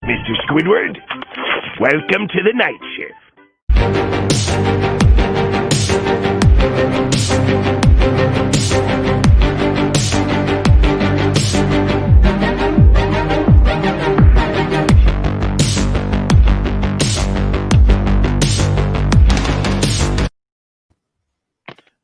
Mr. Squidward, welcome to the night shift.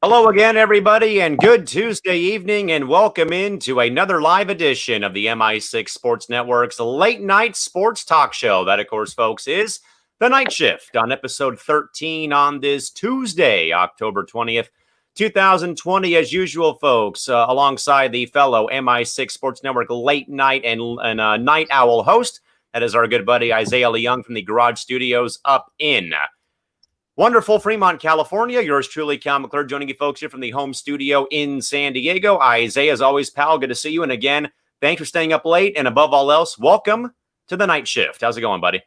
Hello again, everybody, and good Tuesday evening, and welcome into another live edition of the MI6 Sports Network's late night sports talk show. That, of course, folks, is The Night Shift on episode 13 on this Tuesday, October 20th, 2020. As usual, folks, alongside the fellow MI6 Sports Network late night and night owl host, that is our good buddy Isaiah Leung from the Garage Studios up in wonderful Fremont, California. Yours truly, Callan McClurg, joining you folks here from the home studio in San Diego. Isaiah, as always, pal, good to see you. And again, thanks for staying up late. And above all else, welcome to the night shift. How's it going, buddy?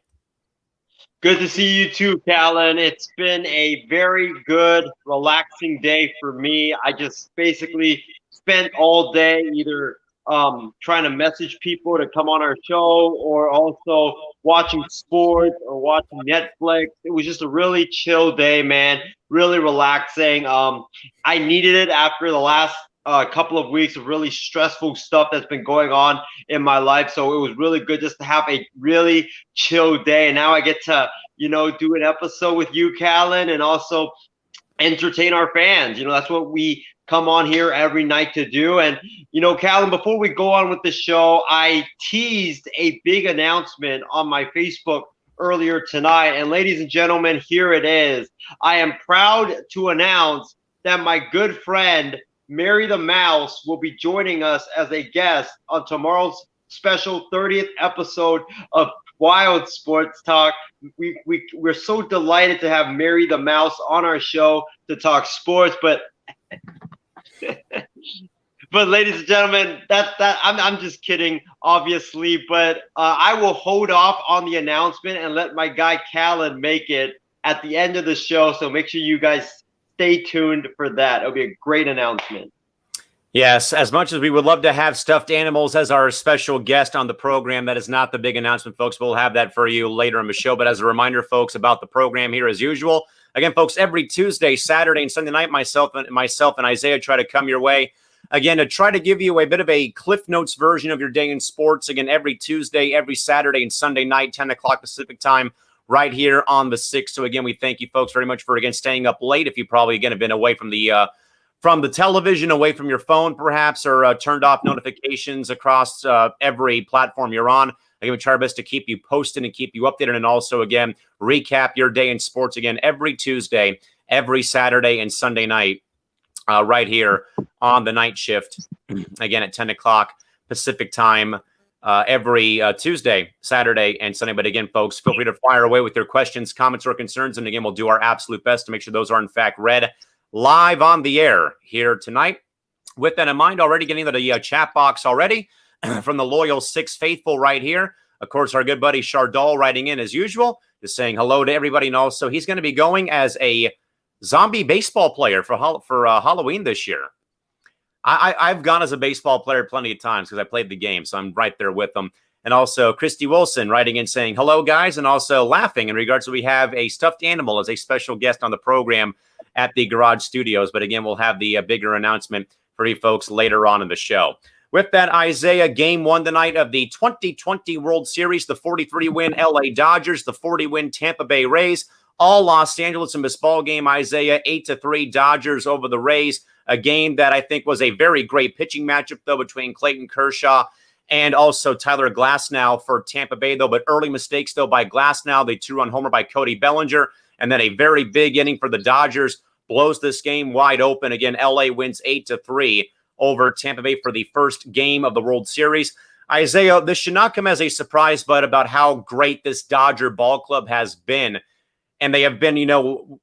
Good to see you too, Callan. It's been a very good, relaxing day for me. I just basically spent all day either trying to message people to come on our show or also watching sports or watching Netflix. It was just a really chill day, man. Really relaxing. I needed it after the last couple of weeks of really stressful stuff that's been going on in my life. So it was really good just to have a really chill day. And now I get to, do an episode with you, Callan, and also entertain our fans. That's what we come on here every night to do. And, Callan, before we go on with the show, I teased a big announcement on my Facebook earlier tonight. And ladies and gentlemen, here it is. I am proud to announce that my good friend, Mary the Mouse, will be joining us as a guest on tomorrow's special 30th episode of Wild Sports Talk. We're so delighted to have Mary the Mouse on our show to talk sports, but ladies and gentlemen, I'm just kidding, obviously, but I will hold off on the announcement and let my guy Callan make it at the end of the show. So make sure you guys stay tuned for that. It'll be a great announcement. Yes, as much as we would love to have stuffed animals as our special guest on the program, that is not the big announcement, folks. We'll have that for you later in the show. But as a reminder, folks, about the program here as usual, again, folks, every Tuesday, Saturday, and Sunday night, myself and Isaiah try to come your way, again, to try to give you a bit of a Cliff Notes version of your day in sports. Again, every Tuesday, every Saturday, and Sunday night, 10 o'clock Pacific time, right here on the 6th. So again, we thank you folks very much for, again, staying up late. If you probably, again, have been away from the television, away from your phone, perhaps, or turned off notifications across every platform you're on. Again, we try our best to keep you posted and keep you updated, and also, again, recap your day in sports, again, every Tuesday, every Saturday, and Sunday night, right here on the night shift, again, at 10 o'clock Pacific time, every Tuesday, Saturday, and Sunday. But again, folks, feel free to fire away with your questions, comments, or concerns, and again, we'll do our absolute best to make sure those are, in fact, read live on the air here tonight. With that in mind, already getting to the chat box already from the loyal Six Faithful right here. Of course, our good buddy Chardol writing in as usual, just saying hello to everybody. And also, he's going to be going as a zombie baseball player for Halloween this year. I've gone as a baseball player plenty of times because I played the game, so I'm right there with them. And also, Christy Wilson writing in saying hello, guys, and also laughing in regards to we have a stuffed animal as a special guest on the program at the Garage Studios. But again, we'll have the bigger announcement for you folks later on in the show. With that, Isaiah, game one tonight of the 2020 World Series, the 43-win LA Dodgers, the 40-win Tampa Bay Rays, all Los Angeles in this ball game, Isaiah, 8-3 Dodgers over the Rays, a game that I think was a very great pitching matchup, though, between Clayton Kershaw and also Tyler Glasnow for Tampa Bay, though, but early mistakes, though, by Glasnow, the two-run homer by Cody Bellinger, and then a very big inning for the Dodgers, blows this game wide open. Again, LA wins 8-3 over Tampa Bay for the first game of the World Series. Isaiah, this should not come as a surprise, but about how great this Dodger ball club has been. And they have been,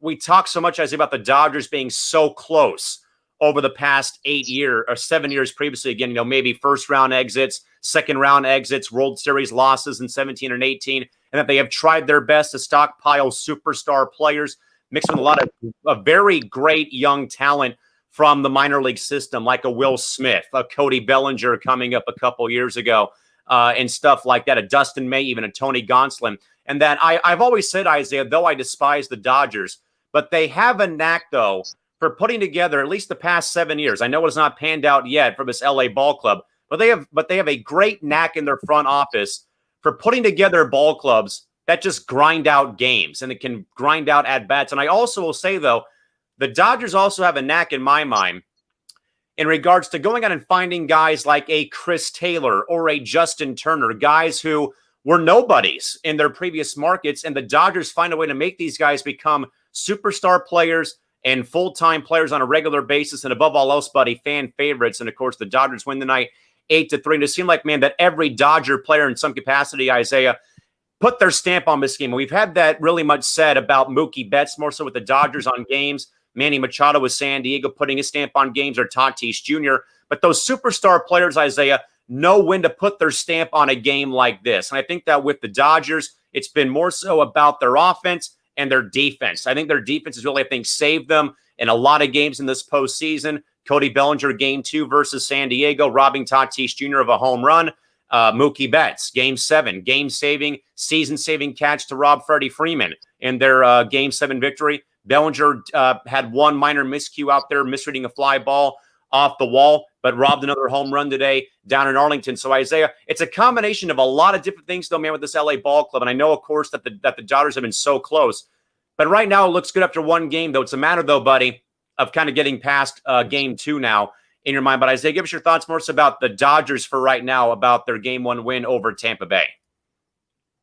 we talk so much, Isaiah, about the Dodgers being so close over the past 8 years or 7 years previously. Again, maybe first round exits, second round exits, World Series losses in 17 and 18, and that they have tried their best to stockpile superstar players, mixed with a lot of very great young talent from the minor league system, like a Will Smith, a Cody Bellinger coming up a couple years ago, and stuff like that, a Dustin May, even a Tony Gonsolin. And that I've always said, Isaiah, though I despise the Dodgers, but they have a knack, though, for putting together at least the past 7 years. I know it's not panned out yet for this LA ball club, but they have a great knack in their front office for putting together ball clubs that just grind out games and it can grind out at-bats. And I also will say, though, the Dodgers also have a knack in my mind in regards to going out and finding guys like a Chris Taylor or a Justin Turner, guys who were nobodies in their previous markets, and the Dodgers find a way to make these guys become superstar players and full-time players on a regular basis, and above all else, buddy, fan favorites. And, of course, the Dodgers win tonight 8-3. And it seemed like, man, that every Dodger player in some capacity, Isaiah, put their stamp on this game. And we've had that really much said about Mookie Betts, more so with the Dodgers on games. Manny Machado with San Diego putting his stamp on games, or Tatis Jr. But those superstar players, Isaiah, know when to put their stamp on a game like this. And I think that with the Dodgers, it's been more so about their offense and their defense. I think their defense has really, saved them in a lot of games in this postseason. Cody Bellinger, Game 2 versus San Diego, robbing Tatis Jr. of a home run. Mookie Betts, Game 7, game-saving, season-saving catch to rob Freddie Freeman in their Game 7 victory. Bellinger had one minor miscue out there, misreading a fly ball off the wall, but robbed another home run today down in Arlington. So, Isaiah, it's a combination of a lot of different things, though, man, with this LA ball club. And I know, of course, that the Dodgers have been so close. But right now, it looks good after one game, though. It's a matter, though, buddy, of kind of getting past Game 2 now in your mind. But, Isaiah, give us your thoughts more so about the Dodgers for right now, about their Game 1 win over Tampa Bay.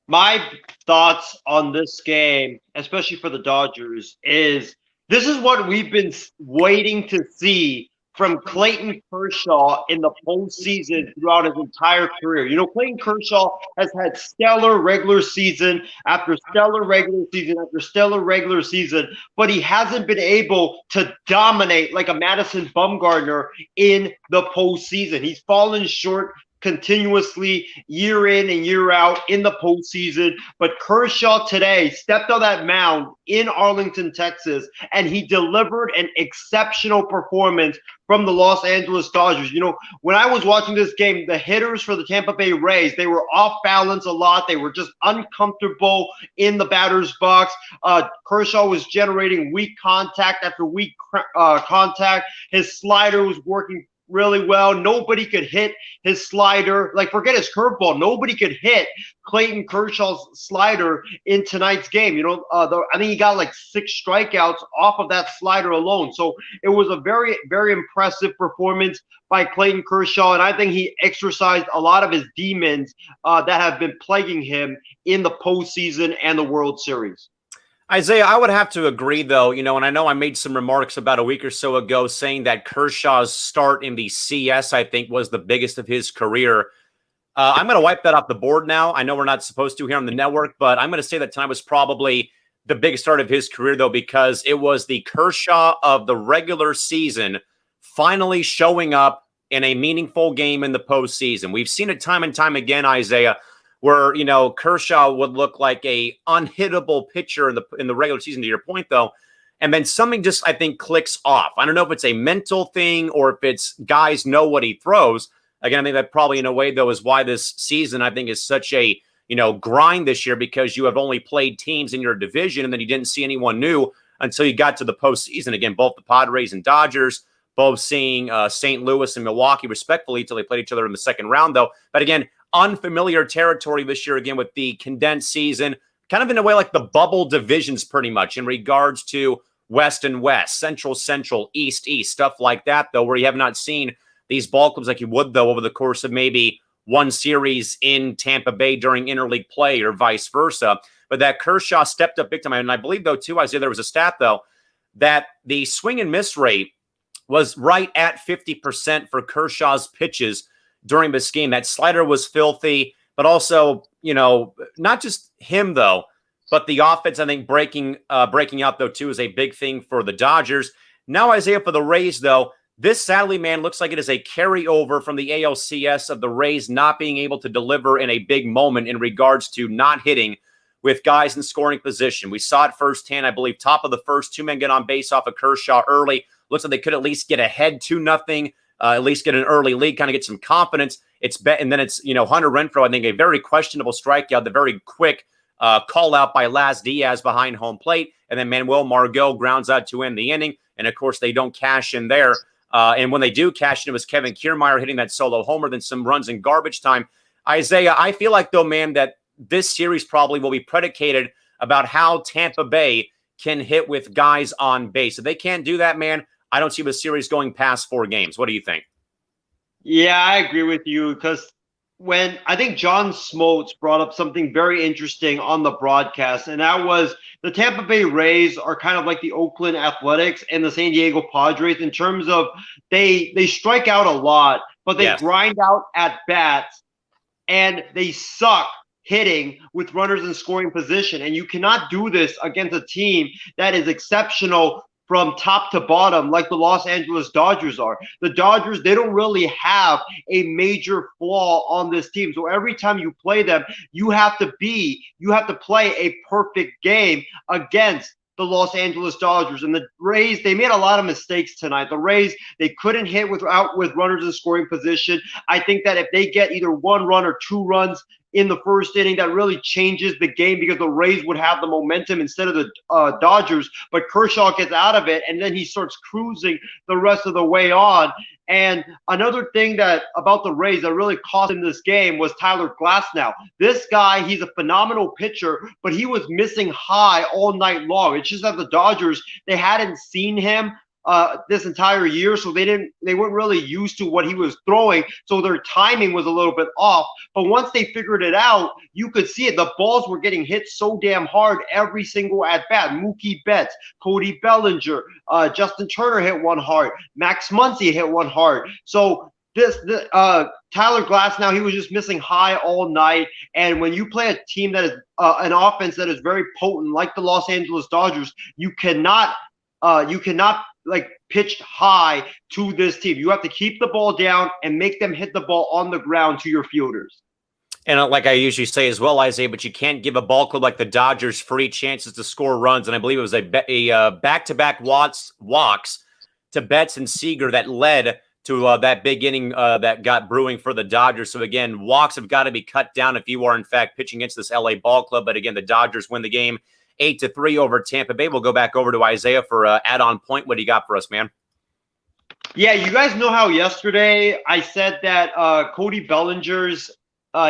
My thoughts on this game, especially for the Dodgers, is this is what we've been waiting to see from Clayton Kershaw in the postseason throughout his entire career. You know, Clayton Kershaw has had stellar regular season after stellar regular season after stellar regular season, but he hasn't been able to dominate like a Madison Bumgarner in the postseason. He's fallen short continuously year in and year out in the postseason. But Kershaw today stepped on that mound in Arlington, Texas, and he delivered an exceptional performance from the Los Angeles Dodgers. You know, when I was watching this game, the hitters for the Tampa Bay Rays, they were off balance a lot. They were just uncomfortable in the batter's box. Kershaw was generating weak contact after weak contact. His slider was working really well. Nobody could hit his slider. Like, forget his curveball. Nobody could hit Clayton Kershaw's slider in tonight's game. You know, I think he got like 6 strikeouts off of that slider alone. So it was a very, very impressive performance by Clayton Kershaw. And I think he exercised a lot of his demons that have been plaguing him in the postseason and the World Series. Isaiah, I would have to agree, though, you know, and I know I made some remarks about a week or so ago saying that Kershaw's start in the CS, I think, was the biggest of his career. I'm going to wipe that off the board now. I know we're not supposed to here on the network, but I'm going to say that tonight was probably the biggest start of his career, though, because it was the Kershaw of the regular season finally showing up in a meaningful game in the postseason. We've seen it time and time again, Isaiah, where, you know, Kershaw would look like a unhittable pitcher in the regular season, to your point, though. And then something just, I think, clicks off. I don't know if it's a mental thing or if it's guys know what he throws. Again, I think that probably in a way, though, is why this season, I think, is such a, you know, grind this year, because you have only played teams in your division and then you didn't see anyone new until you got to the postseason. Again, both the Padres and Dodgers, both seeing St. Louis and Milwaukee respectfully until they played each other in the second round, though. But again, unfamiliar territory this year, again, with the condensed season, kind of in a way like the bubble divisions pretty much in regards to West and West, Central, East, stuff like that, though, where you have not seen these ball clubs like you would, though, over the course of maybe one series in Tampa Bay during interleague play or vice versa. But that Kershaw stepped up big time. And I believe, though, too, Isaiah, there was a stat, though, that the swing and miss rate was right at 50% for Kershaw's pitches during this game. That slider was filthy, but also, you know, not just him, though, but the offense, I think, breaking out, though, too, is a big thing for the Dodgers. Now, Isaiah, for the Rays, though, this sadly, man, looks like it is a carryover from the ALCS of the Rays not being able to deliver in a big moment in regards to not hitting with guys in scoring position. We saw it firsthand, I believe, top of the first, 2 men get on base off of Kershaw early. Looks like they could at least get ahead 2-0. at least get an early lead, kind of get some confidence. And then it's Hunter Renfrow, I think a very questionable strikeout, the very quick call out by Laz Diaz behind home plate, and then Manuel Margot grounds out to end the inning. And of course, they don't cash in there. And when they do cash in, it was Kevin Kiermaier hitting that solo homer, then some runs in garbage time. Isaiah, I feel like, though, man, that this series probably will be predicated about how Tampa Bay can hit with guys on base. If they can't do that, man, I don't see the series going past 4 games. What do you think? Yeah, I agree with you, because when I think John Smoltz brought up something very interesting on the broadcast, and that was the Tampa Bay Rays are kind of like the Oakland Athletics and the San Diego Padres in terms of they strike out a lot, but they grind out at bats, and they suck hitting with runners in scoring position. And you cannot do this against a team that is exceptional from top to bottom, like the Los Angeles Dodgers are. The Dodgers, they don't really have a major flaw on this team. So every time you play them, you have to play a perfect game against the Los Angeles Dodgers. And the Rays, they made a lot of mistakes tonight. The Rays, they couldn't hit with runners in scoring position. I think that if they get either 1 run or 2 runs in the first inning, that really changes the game, because the Rays would have the momentum instead of the Dodgers. But Kershaw gets out of it, and then he starts cruising the rest of the way on. And another thing that about the Rays that really cost him this game was Tyler Glasnow. This guy, he's a phenomenal pitcher, but he was missing high all night long. It's just that the Dodgers, they hadn't seen him this entire year, so they weren't really used to what he was throwing, so their timing was a little bit off. But once they figured it out, you could see it. The balls were getting hit so damn hard every single at bat. Mookie Betts, Cody Bellinger, Justin Turner hit one hard. Max Muncy hit one hard. So Tyler Glasnow, he was just missing high all night. And when you play a team that is an offense that is very potent, like the Los Angeles Dodgers, you cannot like pitch high to this team. You have to keep the ball down and make them hit the ball on the ground to your fielders. And like I usually say as well, Isaiah, but you can't give a ball club like the Dodgers free chances to score runs. And I believe it was a back-to-back walks to Betts and Seager that led to that big inning that got brewing for the Dodgers. So again, walks have got to be cut down if you are in fact pitching against this LA ball club. But again, the Dodgers win the game 8-3 over Tampa Bay. We'll go back over to Isaiah for add-on point. What do you got for us, man? Yeah, you guys know how yesterday I said that Cody Bellinger's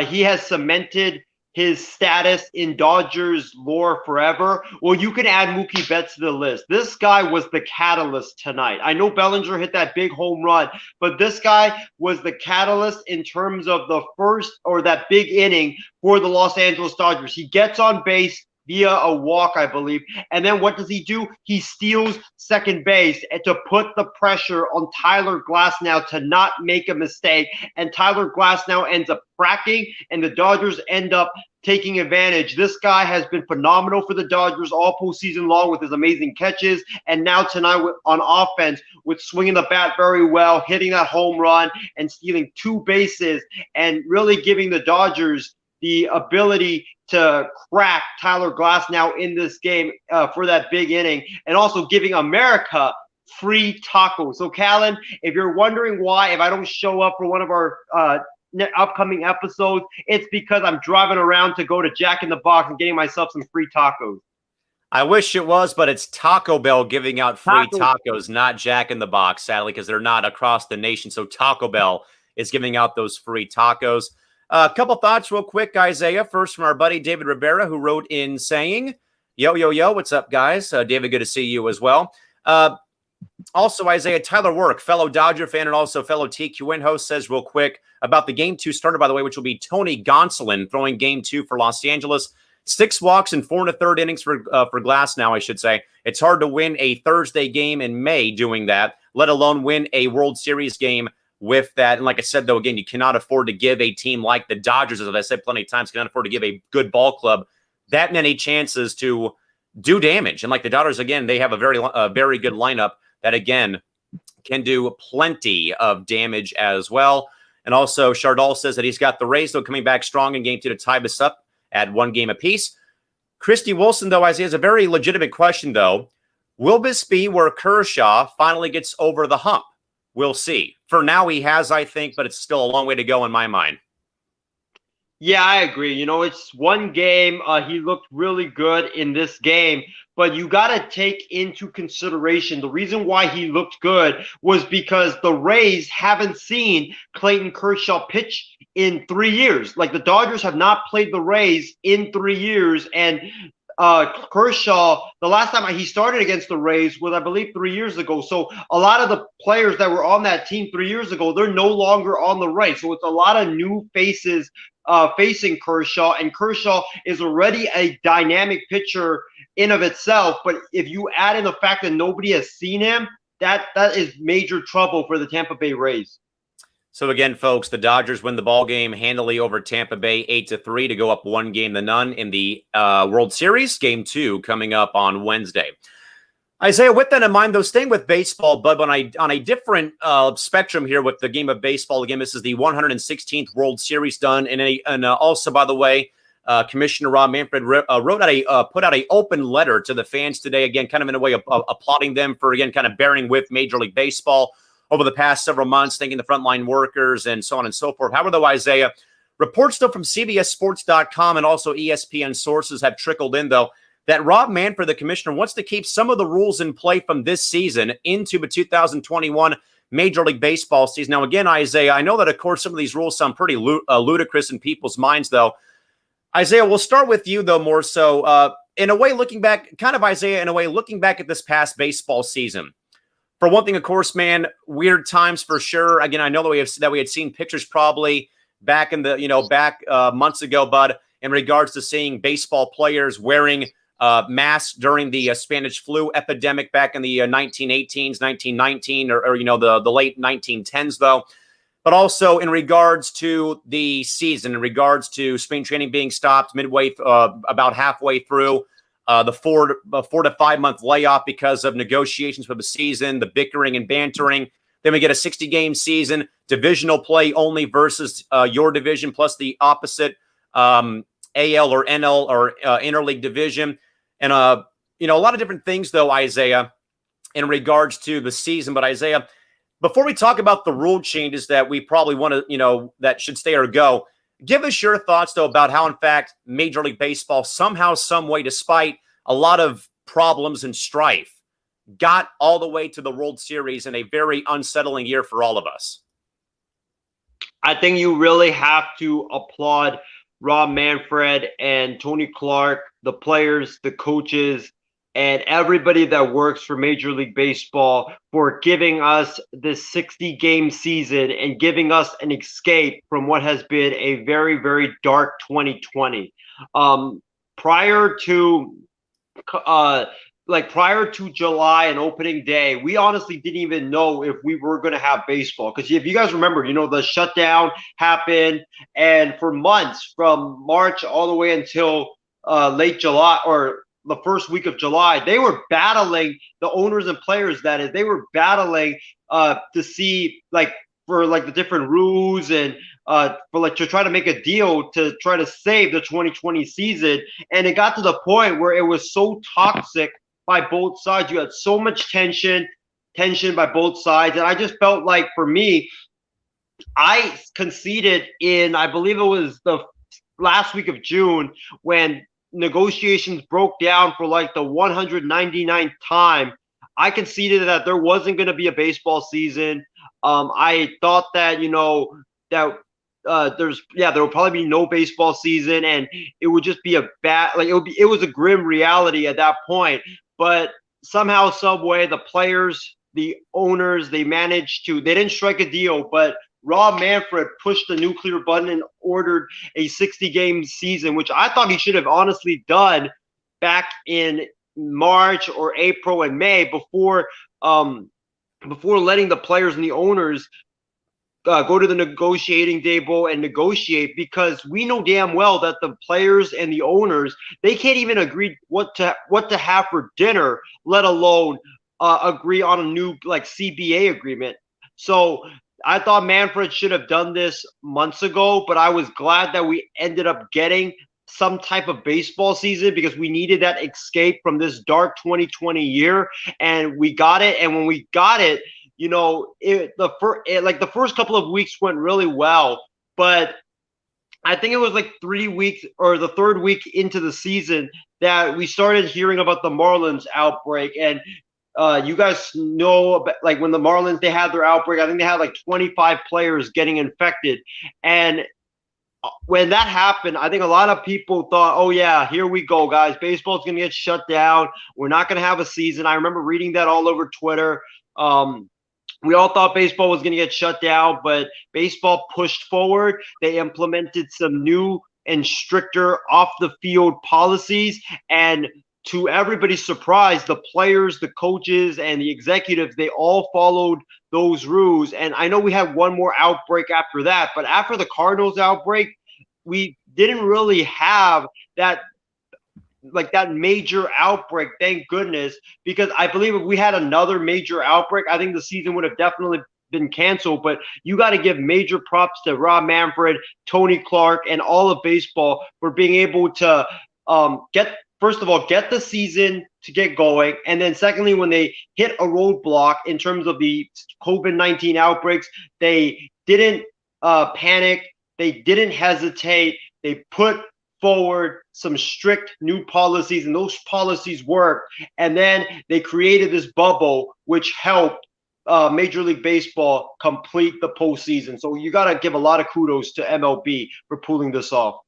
he has cemented his status in Dodgers lore forever. Well, you can add Mookie Betts to the list. This guy was the catalyst tonight. I know Bellinger hit that big home run, but this guy was the catalyst in terms of the first or that big inning for the Los Angeles Dodgers. He gets on base via a walk, I believe. And then what does he do? He steals second base to put the pressure on Tyler Glasnow to not make a mistake. And Tyler Glasnow ends up cracking, and the Dodgers end up taking advantage. This guy has been phenomenal for the Dodgers all postseason long with his amazing catches. And now tonight on offense with swinging the bat very well, hitting that home run and stealing 2 bases and really giving the Dodgers the ability to crack Tyler Glasnow in this game for that big inning, and also giving America free tacos. So, Callan, if you're wondering why, if I don't show up for one of our upcoming episodes, it's because I'm driving around to go to Jack in the Box and getting myself some free tacos. I wish it was, but it's Taco Bell giving out free tacos, not Jack in the Box, sadly, because they're not across the nation. So Taco Bell is giving out those free tacos. A couple thoughts real quick, Isaiah. First from our buddy David Rivera, who wrote in saying, yo, what's up, guys? David, good to see you as well. Also, Isaiah, Tyler Work, fellow Dodger fan and also fellow TQN host, says real quick about the Game 2 starter, by the way, which will be Tony Gonsolin throwing Game 2 for Los Angeles. 6 walks in 4 1/3 innings for Glasnow, I should say. It's hard to win a Thursday game in May doing that, let alone win a World Series game with that. And like I said, though, again, you cannot afford to give a team like the Dodgers, as I said plenty of times, cannot afford to give a good ball club that many chances to do damage. And like the Dodgers, again, they have a very good lineup that, again, can do plenty of damage as well. And also, Chardal says that he's got the Rays, though, coming back strong in Game 2 to tie this up at 1 game apiece. Christy Wilson, though, Isaiah, has a very legitimate question, though. Will this be where Kershaw finally gets over the hump? We'll see. For now, he has, I think, but it's still a long way to go in my mind. Yeah, I agree. It's one game. He looked really good in this game, but you got to take into consideration the reason why he looked good was because the Rays haven't seen Clayton Kershaw pitch in 3 years. Like the Dodgers have not played the Rays in 3 years, and Kershaw, the last time he started against the Rays was, I believe, 3 years ago. So a lot of the players that were on that team 3 years ago, they're no longer on the Rays. So it's a lot of new faces facing Kershaw, and Kershaw is already a dynamic pitcher in of itself. But if you add in the fact that nobody has seen him, that is major trouble for the Tampa Bay Rays. So again, folks, the Dodgers win the ball game handily over Tampa Bay 8-3 to go up 1-0 in the World Series. Game 2 coming up on Wednesday. Isaiah, with that in mind, though, staying with baseball, but on a different spectrum here with the game of baseball. Again, this is the 116th World Series done, and also, by the way, Commissioner Rob Manfred put out an open letter to the fans today. Again, kind of in a way of applauding them for again kind of bearing with Major League Baseball over the past several months, thanking the frontline workers and so on and so forth. However, though, Isaiah, reports though from CBSSports.com and also ESPN sources have trickled in though that Rob Manfred, the commissioner, wants to keep some of the rules in play from this season into the 2021 Major League Baseball season. Now, again, Isaiah, I know that, of course, some of these rules sound pretty ludicrous in people's minds, though. Isaiah, we'll start with you, though, more so. In a way, looking back, kind of, Isaiah, in a way, looking back at this past baseball season. For one thing, of course, man, weird times for sure. Again, I know that we had seen pictures probably back in the, months ago, but in regards to seeing baseball players wearing masks during the Spanish flu epidemic back in the 1918s, 1919, or the late 1910s, though. But also in regards to the season, in regards to spring training being stopped midway, about halfway through, the 4 to 5 month layoff because of negotiations for the season, the bickering and bantering. Then we get a 60-game season, divisional play only versus your division plus the opposite AL or NL or interleague division. And, a lot of different things, though, Isaiah, in regards to the season. But, Isaiah, before we talk about the rule changes that we probably want to, that should stay or go, give us your thoughts, though, about how, in fact, Major League Baseball somehow, some way, despite a lot of problems and strife, got all the way to the World Series in a very unsettling year for all of us. I think you really have to applaud Rob Manfred and Tony Clark, the players, the coaches, and everybody that works for Major League Baseball for giving us this 60-game season and giving us an escape from what has been a very, very dark 2020. Prior to July and opening day, we honestly didn't even know if we were going to have baseball. Because if you guys remember, the shutdown happened, and for months, from March all the way until late July or the first week of July, they were battling, the owners and players, that is, they were battling to see for the different rules and to try to make a deal to try to save the 2020 season. And it got to the point where it was so toxic by both sides. You had so much tension by both sides. And I just felt like, for me, I conceded in, I believe it was the last week of June, when negotiations broke down for the 199th time. I conceded that there wasn't going to be a baseball season. I thought that, there will probably be no baseball season, and it would just be it was a grim reality at that point. But somehow, some way, the players, the owners, they didn't strike a deal, but Rob Manfred pushed the nuclear button and ordered a 60-game season, which I thought he should have honestly done back in March or April and May before letting the players and the owners go to the negotiating table and negotiate, because we know damn well that the players and the owners, they can't even agree what to have for dinner, let alone agree on a new CBA agreement. So I thought Manfred should have done this months ago, but I was glad that we ended up getting some type of baseball season, because we needed that escape from this dark 2020 year, and we got it. And when we got it, the first couple of weeks went really well, but I think it was like 3 weeks or the third week into the season that we started hearing about the Marlins outbreak. And you guys know about, like, when the Marlins, they had their outbreak, I think they had like 25 players getting infected. And when that happened, I think a lot of people thought, oh yeah, here we go, guys. Baseball's going to get shut down. We're not going to have a season. I remember reading that all over Twitter. We all thought baseball was going to get shut down, but baseball pushed forward. They implemented some new and stricter off-the-field policies, and to everybody's surprise, the players, the coaches, and the executives, they all followed those rules. And I know we had one more outbreak after that, but after the Cardinals outbreak, we didn't really have that major outbreak, thank goodness, because I believe if we had another major outbreak, I think the season would have definitely been canceled. But you got to give major props to Rob Manfred, Tony Clark, and all of baseball for being able to get the season to get going. And then secondly, when they hit a roadblock in terms of the COVID-19 outbreaks, they didn't panic. They didn't hesitate. They put forward some strict new policies, and those policies worked. And then they created this bubble, which helped Major League Baseball complete the postseason. So you got to give a lot of kudos to MLB for pulling this off.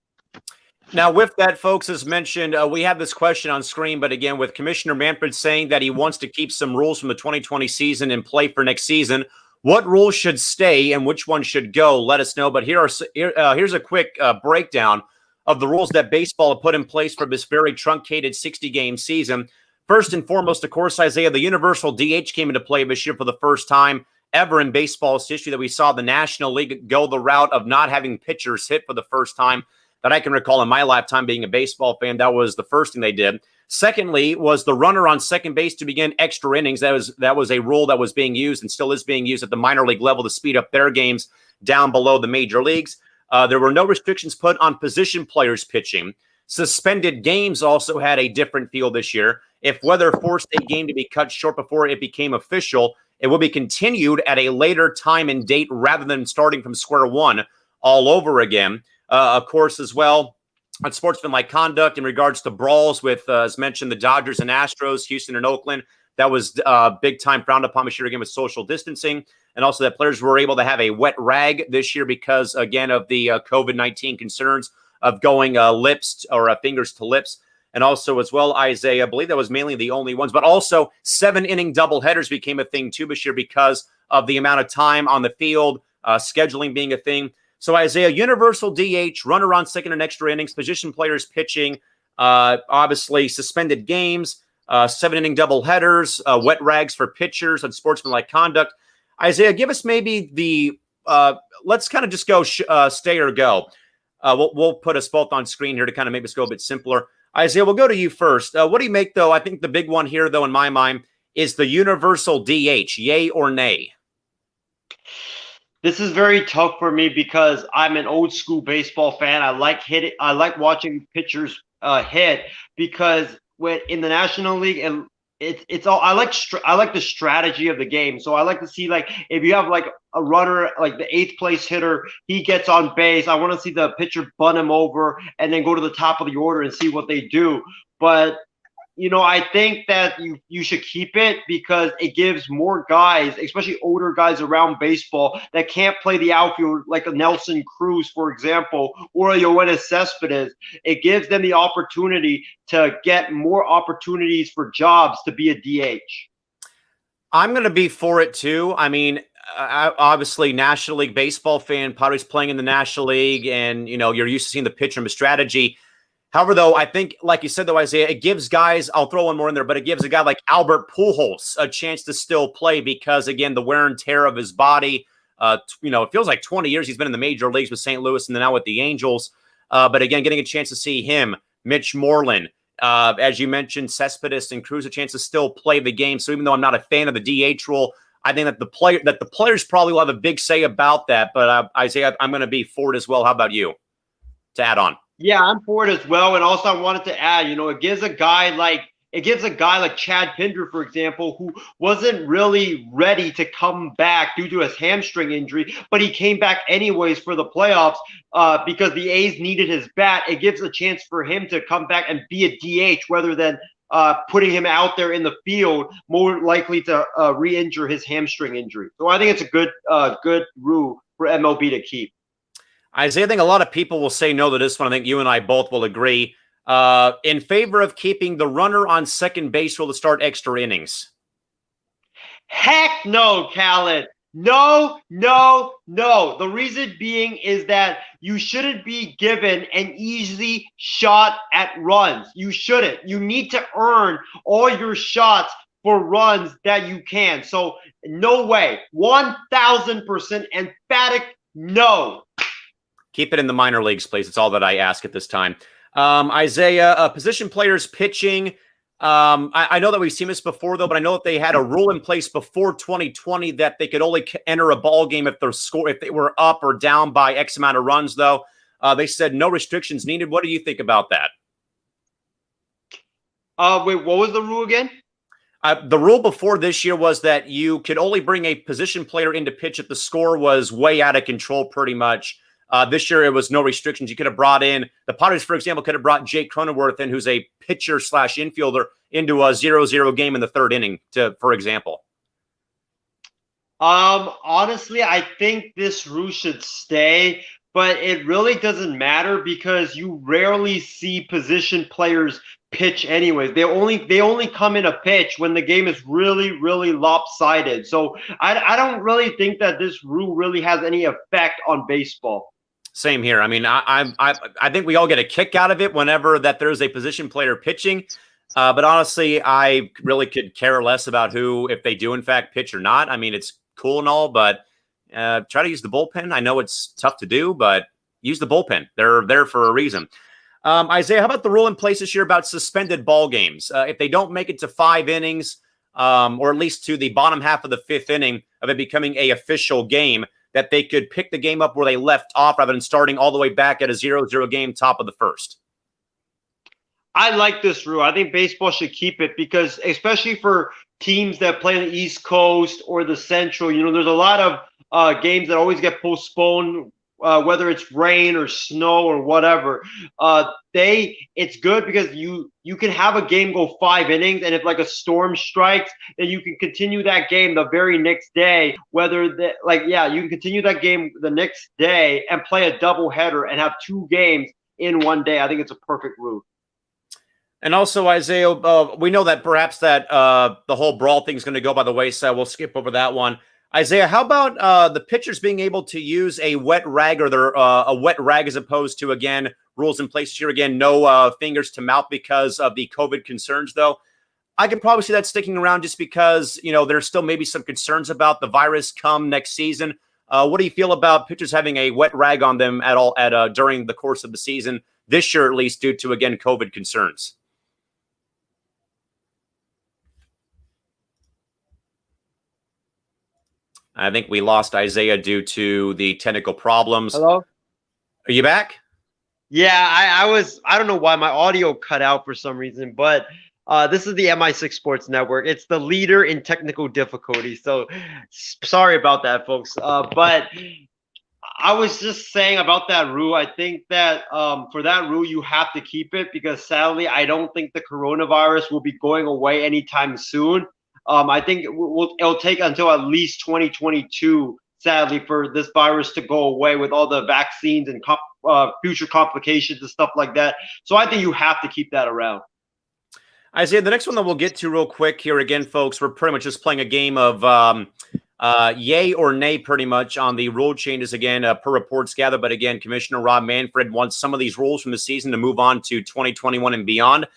Now, with that, folks, as mentioned, we have this question on screen, but again, with Commissioner Manfred saying that he wants to keep some rules from the 2020 season in play for next season, what rules should stay and which ones should go? Let us know. But here's a quick breakdown of the rules that baseball put in place for this very truncated 60-game season. First and foremost, of course, Isaiah, the universal DH came into play this year for the first time ever in baseball's history, that we saw the National League go the route of not having pitchers hit for the first time that I can recall in my lifetime being a baseball fan. That was the first thing they did. Secondly, was the runner on second base to begin extra innings. That was a rule that was being used and still is being used at the minor league level to speed up their games down below the major leagues. There were no restrictions put on position players pitching. Suspended games also had a different feel this year. If weather forced a game to be cut short before it became official, it will be continued at a later time and date rather than starting from square one all over again. Of course, as well, on sportsmanlike conduct in regards to brawls with, as mentioned, the Dodgers and Astros, Houston and Oakland. That was big time frowned upon this year again with social distancing. And also that players were able to have a wet rag this year because, again, of the COVID-19 concerns of going lips or fingers to lips. And also as well, Isaiah, I believe that was mainly the only ones. But also 7-inning doubleheaders became a thing too this year because of the amount of time on the field, scheduling being a thing. So Isaiah, universal DH, runner on second and extra innings, position players pitching, obviously suspended games, 7-inning doubleheaders, wet rags for pitchers, and sportsmanlike conduct. Isaiah, give us maybe the let's kind of just go stay or go. We'll put us both on screen here to kind of make this go a bit simpler. Isaiah, we'll go to you first. What do you make, though? I think the big one here, though, in my mind, is the universal DH. Yay or nay? This is very tough for me because I'm an old school baseball fan. I like watching pitchers hit because when in the National League, and it's all I like the strategy of the game. So I like to see, like, if you have like a runner, like the 8th place hitter, he gets on base. I want to see the pitcher bunt him over and then go to the top of the order and see what they do. But I think that you should keep it because it gives more guys, especially older guys around baseball, that can't play the outfield, like a Nelson Cruz, for example, or a Yoenis Cespedes. It gives them the opportunity to get more opportunities for jobs to be a DH. I'm going to be for it too. I mean, obviously, National League baseball fan, Padres playing in the National League, and you're used to seeing the pitcher and the strategy. However, though, I think, like you said, though, Isaiah, it gives guys, I'll throw one more in there, but it gives a guy like Albert Pujols a chance to still play because, again, the wear and tear of his body, it feels like 20 years he's been in the major leagues with St. Louis and then now with the Angels. But, again, getting a chance to see him, Mitch Moreland, as you mentioned, Cespedes and Cruz, a chance to still play the game. So even though I'm not a fan of the DH rule, I think that the players probably will have a big say about that. But, Isaiah, I'm going to be for it as well. How about you to add on? Yeah, I'm for it as well. And also I wanted to add, it gives a guy like it gives a guy like Chad Pinder, for example, who wasn't really ready to come back due to his hamstring injury, but he came back anyways for the playoffs because the A's needed his bat. It gives a chance for him to come back and be a DH rather than putting him out there in the field, more likely to re-injure his hamstring injury. So I think it's a good rule for MLB to keep. Isaiah, I think a lot of people will say no to this one. I think you and I both will agree. In favor of keeping the runner on second base rule to start extra innings. Heck no, Callan. No. The reason being is that you shouldn't be given an easy shot at runs. You shouldn't. You need to earn all your shots for runs that you can. So no way. 1,000% emphatic no. Keep it in the minor leagues, please. It's all that I ask at this time. Isaiah, position players pitching. I know that we've seen this before, though, but I know that they had a rule in place before 2020 that they could only enter a ball game if they were up or down by X amount of runs, though. They said no restrictions needed. What do you think about that? Wait, what was the rule again? The rule before this year was that you could only bring a position player into pitch if the score was way out of control, pretty much. This year, it was no restrictions. You could have brought in the Padres, for example, could have brought Jake Cronenworth in, who's a pitcher / infielder, into a 0-0 game in the third inning, for example. Honestly, I think this rule should stay, but it really doesn't matter because you rarely see position players pitch anyways. They only come in a pitch when the game is really, really lopsided. So I don't really think that this rule really has any effect on baseball. Same here. I mean, I think we all get a kick out of it whenever that there's a position player pitching. But honestly, I really could care less about if they do in fact pitch or not. I mean, it's cool and all, but try to use the bullpen. I know it's tough to do, but use the bullpen. They're there for a reason. Isaiah, how about the rule in place this year about suspended ball games? If they don't make it to 5 innings, or at least to the bottom half of the 5th inning of it becoming a official game, that they could pick the game up where they left off rather than starting all the way back at a 0-0 game, top of the first. I like this rule. I think baseball should keep it because, especially for teams that play on the East Coast or the Central, there's a lot of games that always get postponed, whether it's rain or snow or whatever. It's good because you can have a game go 5 innings, and if like a storm strikes, then you can continue that game the very next day. You can continue that game the next day and play a doubleheader and have 2 games in one day. I think it's a perfect rule. And also, Isaiah, we know that perhaps that the whole brawl thing is going to go by the wayside. We'll skip over that one. Isaiah, how about the pitchers being able to use a wet rag or a wet rag as opposed to, again, rules in place here? Again, no fingers to mouth because of the COVID concerns, though. I can probably see that sticking around just because, there's still maybe some concerns about the virus come next season. What do you feel about pitchers having a wet rag on them at all during the course of the season, this year at least, due to, again, COVID concerns? I think we lost Isaiah due to the technical problems. Hello? Are you back? Yeah, I don't know why my audio cut out for some reason, but this is the MI6 Sports Network. It's the leader in technical difficulty. So sorry about that, folks. But I was just saying about that rule. I think that for that rule, you have to keep it because sadly, I don't think the coronavirus will be going away anytime soon. I think it'll take until at least 2022, sadly, for this virus to go away with all the vaccines and future complications and stuff like that. So I think you have to keep that around. Isaiah, the next one that we'll get to real quick here again, folks, we're pretty much just playing a game of yay or nay pretty much on the rule changes again, per reports gathered. But again, Commissioner Rob Manfred wants some of these rules from the season to move on to 2021 and beyond.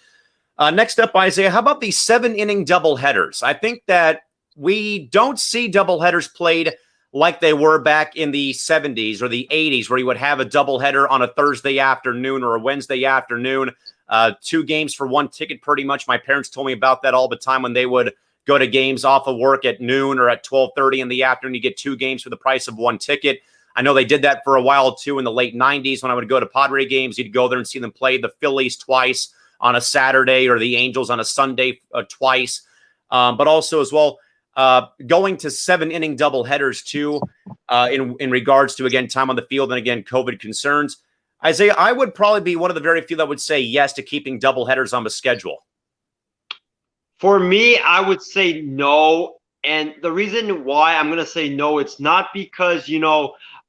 Next up, Isaiah, how about the 7-inning doubleheaders? I think that we don't see doubleheaders played like they were back in the 70s or the 80s, where you would have a doubleheader on a Thursday afternoon or a Wednesday afternoon, 2 games for 1 ticket pretty much. My parents told me about that all the time when they would go to games off of work at noon or at 12:30 in the afternoon. You get 2 games for the price of 1 ticket. I know they did that for a while, too, in the late 90s when I would go to Padre games. You'd go there and see them play the Phillies twice. on a Saturday or the Angels on a Sunday twice. But also as well, going to 7-inning doubleheaders too, in regards to, again, time on the field and, again, COVID concerns. Isaiah, I would probably be one of the very few that would say yes to keeping doubleheaders on the schedule. For me, I would say no. And the reason why I'm going to say no, it's not because,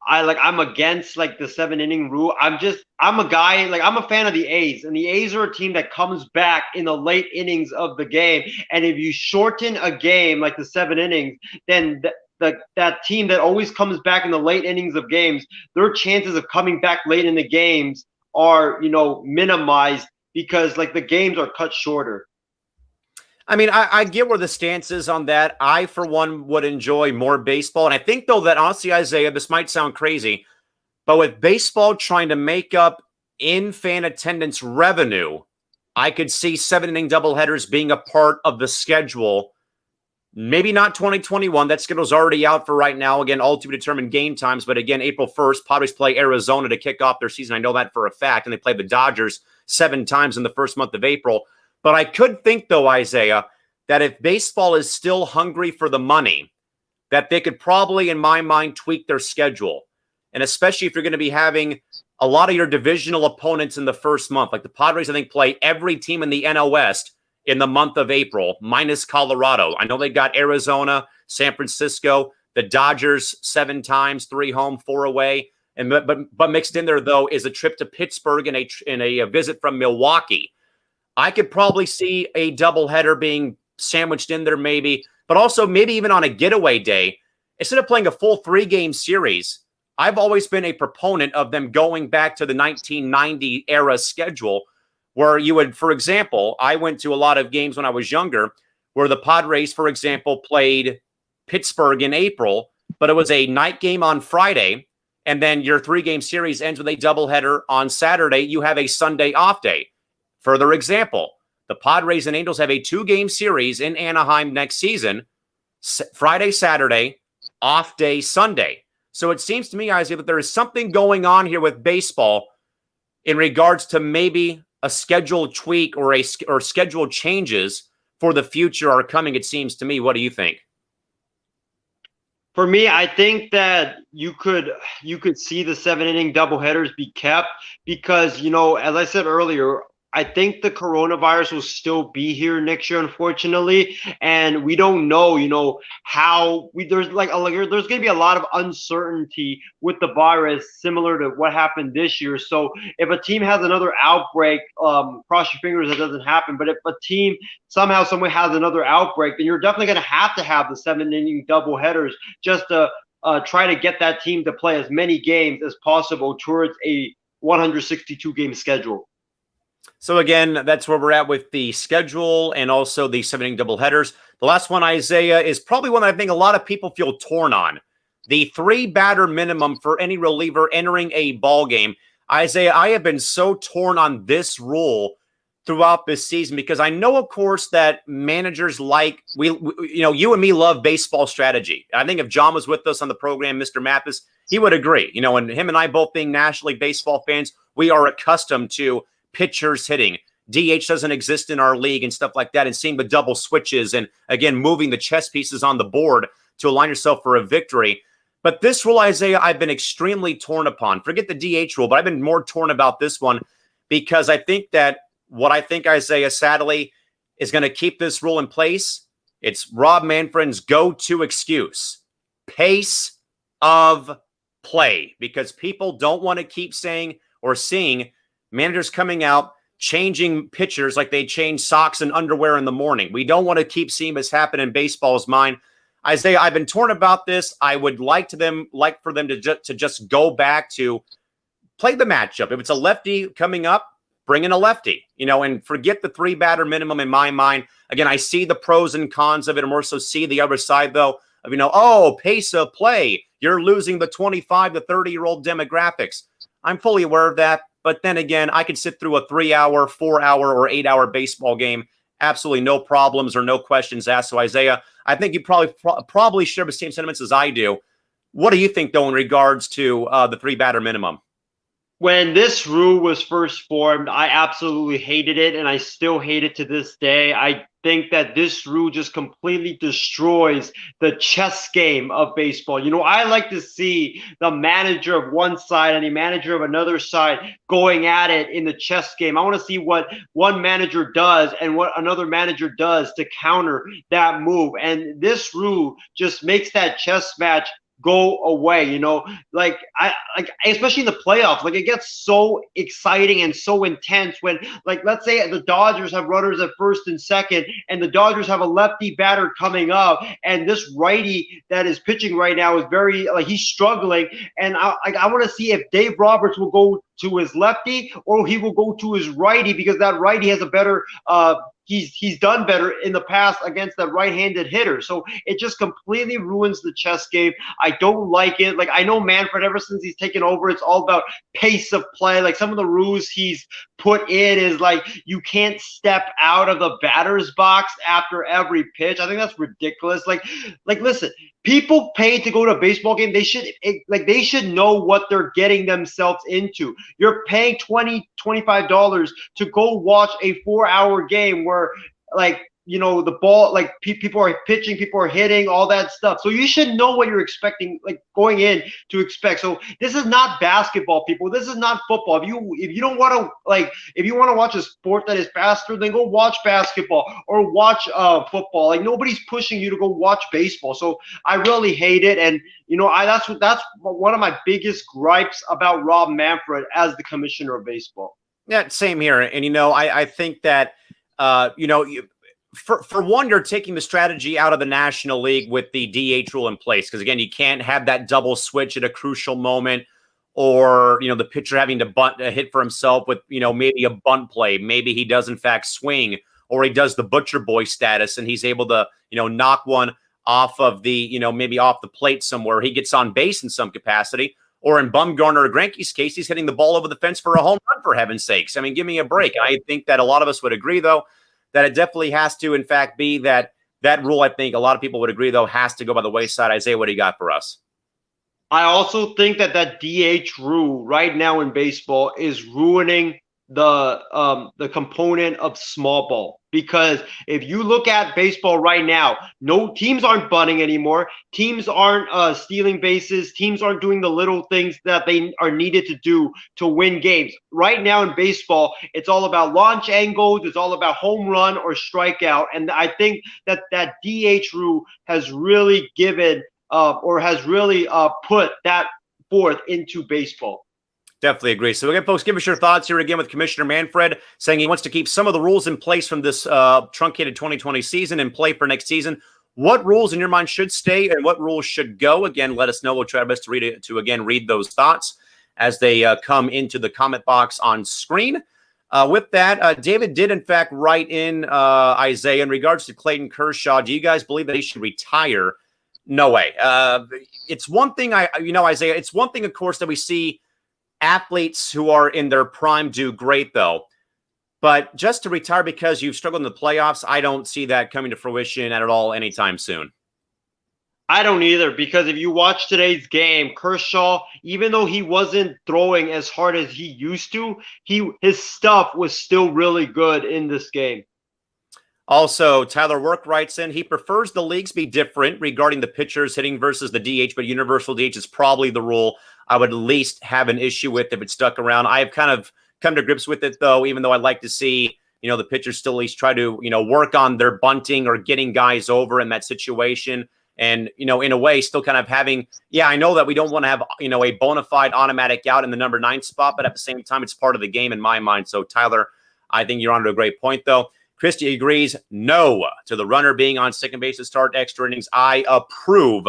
I'm against the 7-inning rule. I'm a guy, I'm a fan of the A's, and the A's are a team that comes back in the late innings of the game. And if you shorten a game like the 7 innings, then that team that always comes back in the late innings of games, their chances of coming back late in the games are, minimized because the games are cut shorter. I mean, I get where the stance is on that. I, for one, would enjoy more baseball. And I think, though, that honestly, Isaiah, this might sound crazy, but with baseball trying to make up in-fan attendance revenue, I could see 7-inning doubleheaders being a part of the schedule. Maybe not 2021. That schedule's already out for right now. Again, all to be determined game times. But again, April 1st, Padres play Arizona to kick off their season. I know that for a fact. And they play the Dodgers 7 times in the first month of April. But I could think, though, Isaiah, that if baseball is still hungry for the money, that they could probably, in my mind, tweak their schedule. And especially if you're going to be having a lot of your divisional opponents in the first month. Like the Padres, I think, play every team in the NL West in the month of April, minus Colorado. I know they got Arizona, San Francisco, the Dodgers 7 times, 3 home, 4 away. And but mixed in there, though, is a trip to Pittsburgh and a visit from Milwaukee. I could probably see a doubleheader being sandwiched in there maybe, but also maybe even on a getaway day. Instead of playing a full 3-game series, I've always been a proponent of them going back to the 1990 era schedule where you would, for example, I went to a lot of games when I was younger where the Padres, for example, played Pittsburgh in April, but it was a night game on Friday, and then your 3-game series ends with a doubleheader on Saturday. You have a Sunday off day. Further example, the Padres and Angels have a 2-game series in Anaheim next season, Friday, Saturday, off day, Sunday. So it seems to me, Isaiah, that there is something going on here with baseball in regards to maybe a schedule tweak or schedule changes for the future are coming, it seems to me. What do you think? For me, I think that you could see the 7-inning doubleheaders be kept because, as I said earlier, I think the coronavirus will still be here next year, unfortunately, and we don't know, how there's going to be a lot of uncertainty with the virus, similar to what happened this year. So if a team has another outbreak, cross your fingers that doesn't happen. But if a team somehow, somewhere has another outbreak, then you're definitely going to have the 7-inning doubleheaders just to try to get that team to play as many games as possible towards a 162-game schedule. So again, that's where we're at with the schedule and also the 7-inning doubleheaders. The last one, Isaiah, is probably one that I think a lot of people feel torn on. The 3-batter minimum for any reliever entering a ball game. Isaiah, I have been so torn on this rule throughout this season because I know, of course, that managers you and me love baseball strategy. I think if John was with us on the program, Mr. Mathis, he would agree. And him and I both being National League baseball fans, we are accustomed to pitchers hitting. DH doesn't exist in our league and stuff like that, and seeing the double switches and, again, moving the chess pieces on the board to align yourself for a victory. But this rule, Isaiah, I've been extremely torn upon. Forget the DH rule, but I've been more torn about this one because I think that what I think, Isaiah, sadly, is going to keep this rule in place. It's Rob Manfred's go-to excuse, pace of play, because people don't want to keep saying or seeing managers coming out, changing pitchers like they change socks and underwear in the morning. We don't want to keep seeing this happen in baseball's mind. Isaiah, I've been torn about this. I would like for them to just go back to play the matchup. If it's a lefty coming up, bring in a lefty, and forget the 3-batter minimum in my mind. Again, I see the pros and cons of it. I more so see the other side, though, of, pace of play. You're losing the 25 to 30-year-old demographics. I'm fully aware of that. But then again, I could sit through a 3-hour, 4-hour, or 8-hour baseball game. Absolutely no problems or no questions asked. So, Isaiah, I think you probably share the same sentiments as I do. What do you think, though, in regards to the 3-batter minimum? When this rule was first formed, I absolutely hated it, and I still hate it to this day. I think that this rule just completely destroys the chess game of baseball. I like to see the manager of one side and the manager of another side going at it in the chess game. I want to see what one manager does and what another manager does to counter that move. And this rule just makes that chess match go away. Like I like especially in the playoffs, like it gets so exciting and so intense when, like, let's say the Dodgers have runners at first and second, and the Dodgers have a lefty batter coming up, and this righty that is pitching right now is very, like, he's struggling, and I want to see if Dave Roberts will go to his lefty or he will go to his righty, because that righty has a better he's done better in the past against that right-handed hitter. So it just completely ruins the chess game. I don't like it. Like, I know Manfred, ever since he's taken over, it's all about pace of play. Like, some of the rules he's put in is like you can't step out of the batter's box after every pitch. I think that's ridiculous. Like listen, people pay to go to a baseball game. They should know what they're getting themselves into. You're paying $25 to go watch a 4-hour game where, like, the ball, like, people are pitching, people are hitting, all that stuff. So you should know what you're expecting, like, going in to expect. So this is not basketball, people. This is not football. If you don't want to, like, if you want to watch a sport that is faster, then go watch basketball or watch football. Like, nobody's pushing you to go watch baseball. So I really hate it. And that's one of my biggest gripes about Rob Manfred as the commissioner of baseball. Yeah, same here. And I think that for one, you're taking the strategy out of the National League with the DH rule in place, because again, you can't have that double switch at a crucial moment, or the pitcher having to bunt a hit for himself with maybe a bunt play. Maybe he does in fact swing, or he does the butcher boy status and he's able to knock one off of the maybe off the plate somewhere. He gets on base in some capacity. Or in Bumgarner or Greinke's case, he's hitting the ball over the fence for a home run, for heaven's sakes. I mean, give me a break. I think that a lot of us would agree, though, that it definitely has to, in fact, be that rule. I think a lot of people would agree, though, has to go by the wayside. Isaiah, what do you got for us? I also think that DH rule right now in baseball is ruining the component of small ball, because if you look at baseball right now, no teams aren't bunting anymore. Teams aren't stealing bases. Teams aren't doing the little things that they are needed to do to win games. Right now in baseball, it's all about launch angles. It's all about home run or strikeout. And I think that DH rule has really given or has really put that forth into baseball. Definitely agree. So again, folks, give us your thoughts here again with Commissioner Manfred saying he wants to keep some of the rules in place from this truncated 2020 season in play for next season. What rules in your mind should stay and what rules should go? Again, let us know. We'll try our best to read those thoughts as they come into the comment box on screen. With that, David did in fact write in Isaiah in regards to Clayton Kershaw. Do you guys believe that he should retire? No way. It's one thing Isaiah, it's one thing, of course, that we see athletes who are in their prime do great, though. But just to retire because you've struggled in the playoffs, I don't see that coming to fruition at all anytime soon. I don't either, because if you watch today's game, Kershaw, even though he wasn't throwing as hard as he used to, his stuff was still really good in this game. Also, Tyler Work writes in, he prefers the leagues be different regarding the pitchers hitting versus the DH, but universal DH is probably the rule I would at least have an issue with if it stuck around. I have kind of come to grips with it, though, even though I'd like to see, the pitchers still at least try to, work on their bunting or getting guys over in that situation. And, in a way, still kind of having, I know that we don't want to have, a bona fide automatic out in the number 9 spot, but at the same time, it's part of the game in my mind. So, Tyler, I think you're on to a great point, though. Christy agrees no to the runner being on second base to start extra innings. I approve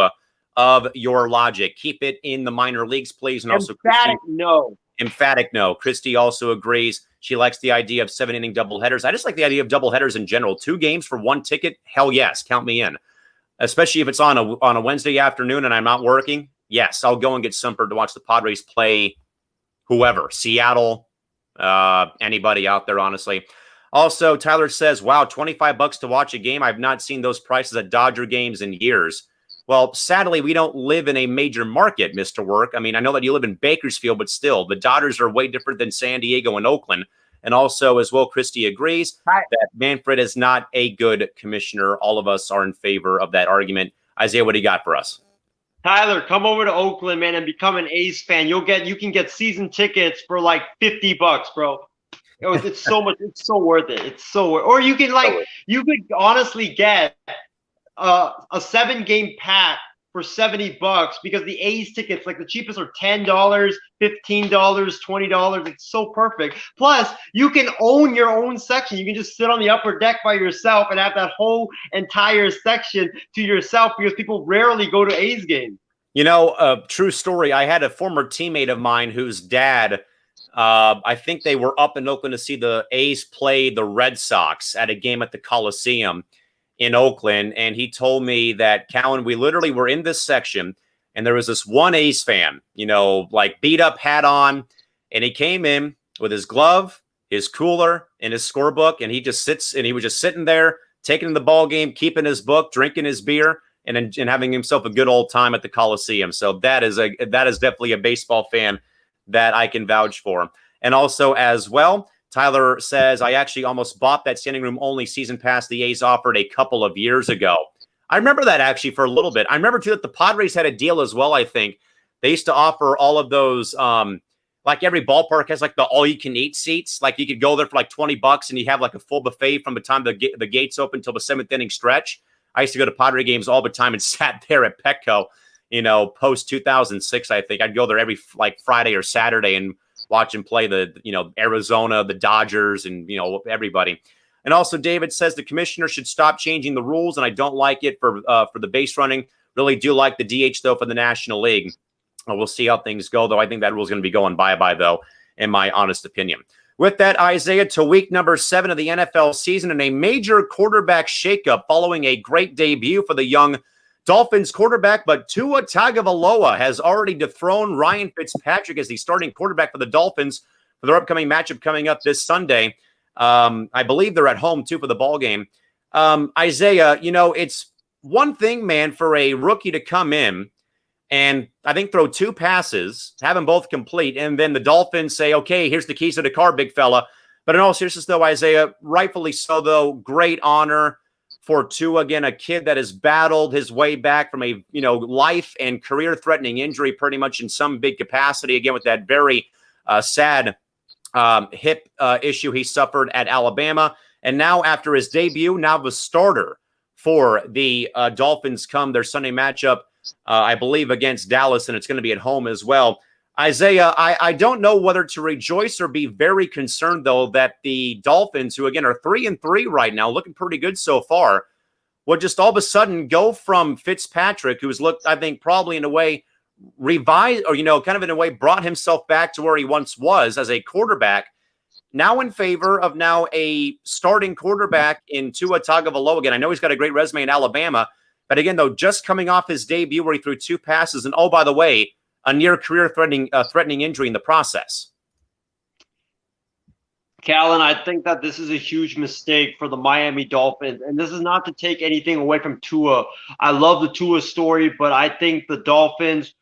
of your logic. Keep it in the minor leagues, please. And also, emphatic no. Christy also agrees. She likes the idea of 7-inning doubleheaders. I just like the idea of doubleheaders in general. 2 games for 1 ticket. Hell yes, count me in. Especially if it's on a Wednesday afternoon and I'm not working. Yes, I'll go and get Sumper to watch the Padres play whoever, Seattle, anybody out there, honestly. Also, Tyler says, wow, $25 to watch a game. I've not seen those prices at Dodger games in years. Well, sadly, we don't live in a major market, Mr. Work. I mean, I know that you live in Bakersfield, but still, the Dodgers are way different than San Diego and Oakland. And also, as well, Christie agrees that Manfred is not a good commissioner. All of us are in favor of that argument. Isaiah, what do you got for us? Tyler, come over to Oakland, man, and become an A's fan. You can get season tickets for like $50, bro. It's so much. It's so worth it. It's so worth it. Or you could honestly get a 7-game pack for $70 because the A's tickets, like the cheapest, are $10, $15, $20. It's so perfect. Plus, you can own your own section. You can just sit on the upper deck by yourself and have that whole entire section to yourself because people rarely go to A's games. You know, a true story. I had a former teammate of mine whose dad, I think they were up in Oakland to see the A's play the Red Sox at a game at the Coliseum in Oakland, and he told me that, Callan, we literally were in this section, and there was this one A's fan, you know, like beat up hat on, and he came in with his glove, his cooler, and his scorebook, and he was just sitting there, taking in the ball game, keeping his book, drinking his beer, and having himself a good old time at the Coliseum. So that is definitely a baseball fan that I can vouch for. And also as well, Tyler says, I actually almost bought that standing room only season pass the A's offered a couple of years ago. I remember that actually for a little bit. I remember too that the Padres had a deal as well. I think they used to offer all of those, like every ballpark has like the all-you-can-eat seats. Like you could go there for like $20 and you have like a full buffet from the time the gates open till the 7th inning stretch. I used to go to Padre games all the time and sat there at Petco, you know, post 2006. I think I'd go there every like Friday or Saturday and watch him play the, you know, Arizona, the Dodgers, and, you know, everybody. And also David says the commissioner should stop changing the rules, and I don't like it for the base running. Really do like the DH, though, for the National League. We'll see how things go, though. I think that rule is going to be going bye-bye, though, in my honest opinion. With that, Isaiah, to week number 7 of the NFL season and a major quarterback shakeup following a great debut for the young Dolphins quarterback, but Tua Tagavaloa has already dethroned Ryan Fitzpatrick as the starting quarterback for the Dolphins for their upcoming matchup coming up this Sunday. I believe they're at home, too, for the ball game. Isaiah, you know, it's one thing, man, for a rookie to come in and I think throw 2 passes, have them both complete, and then the Dolphins say, okay, here's the keys to the car, big fella. But in all seriousness, though, Isaiah, rightfully so, though, great honor for Tua, again, a kid that has battled his way back from a, you know, life and career-threatening injury pretty much in some big capacity, again, with that very sad hip issue he suffered at Alabama. And now after his debut, now the starter for the Dolphins come their Sunday matchup, I believe, against Dallas, and it's going to be at home as well. Isaiah, I don't know whether to rejoice or be very concerned, though, that the Dolphins, who, again, are 3-3 right now, looking pretty good so far, would just all of a sudden go from Fitzpatrick, who's looked, I think, probably in a way revised or, you know, kind of in a way brought himself back to where he once was as a quarterback, now in favor of now a starting quarterback in Tua Tagovailoa. Again, I know he's got a great resume in Alabama, but again, though, just coming off his debut where he threw 2 passes, and oh, by the way, a near career-threatening injury in the process. Callan, I think that this is a huge mistake for the Miami Dolphins, and this is not to take anything away from Tua. I love the Tua story, but I think the Dolphins,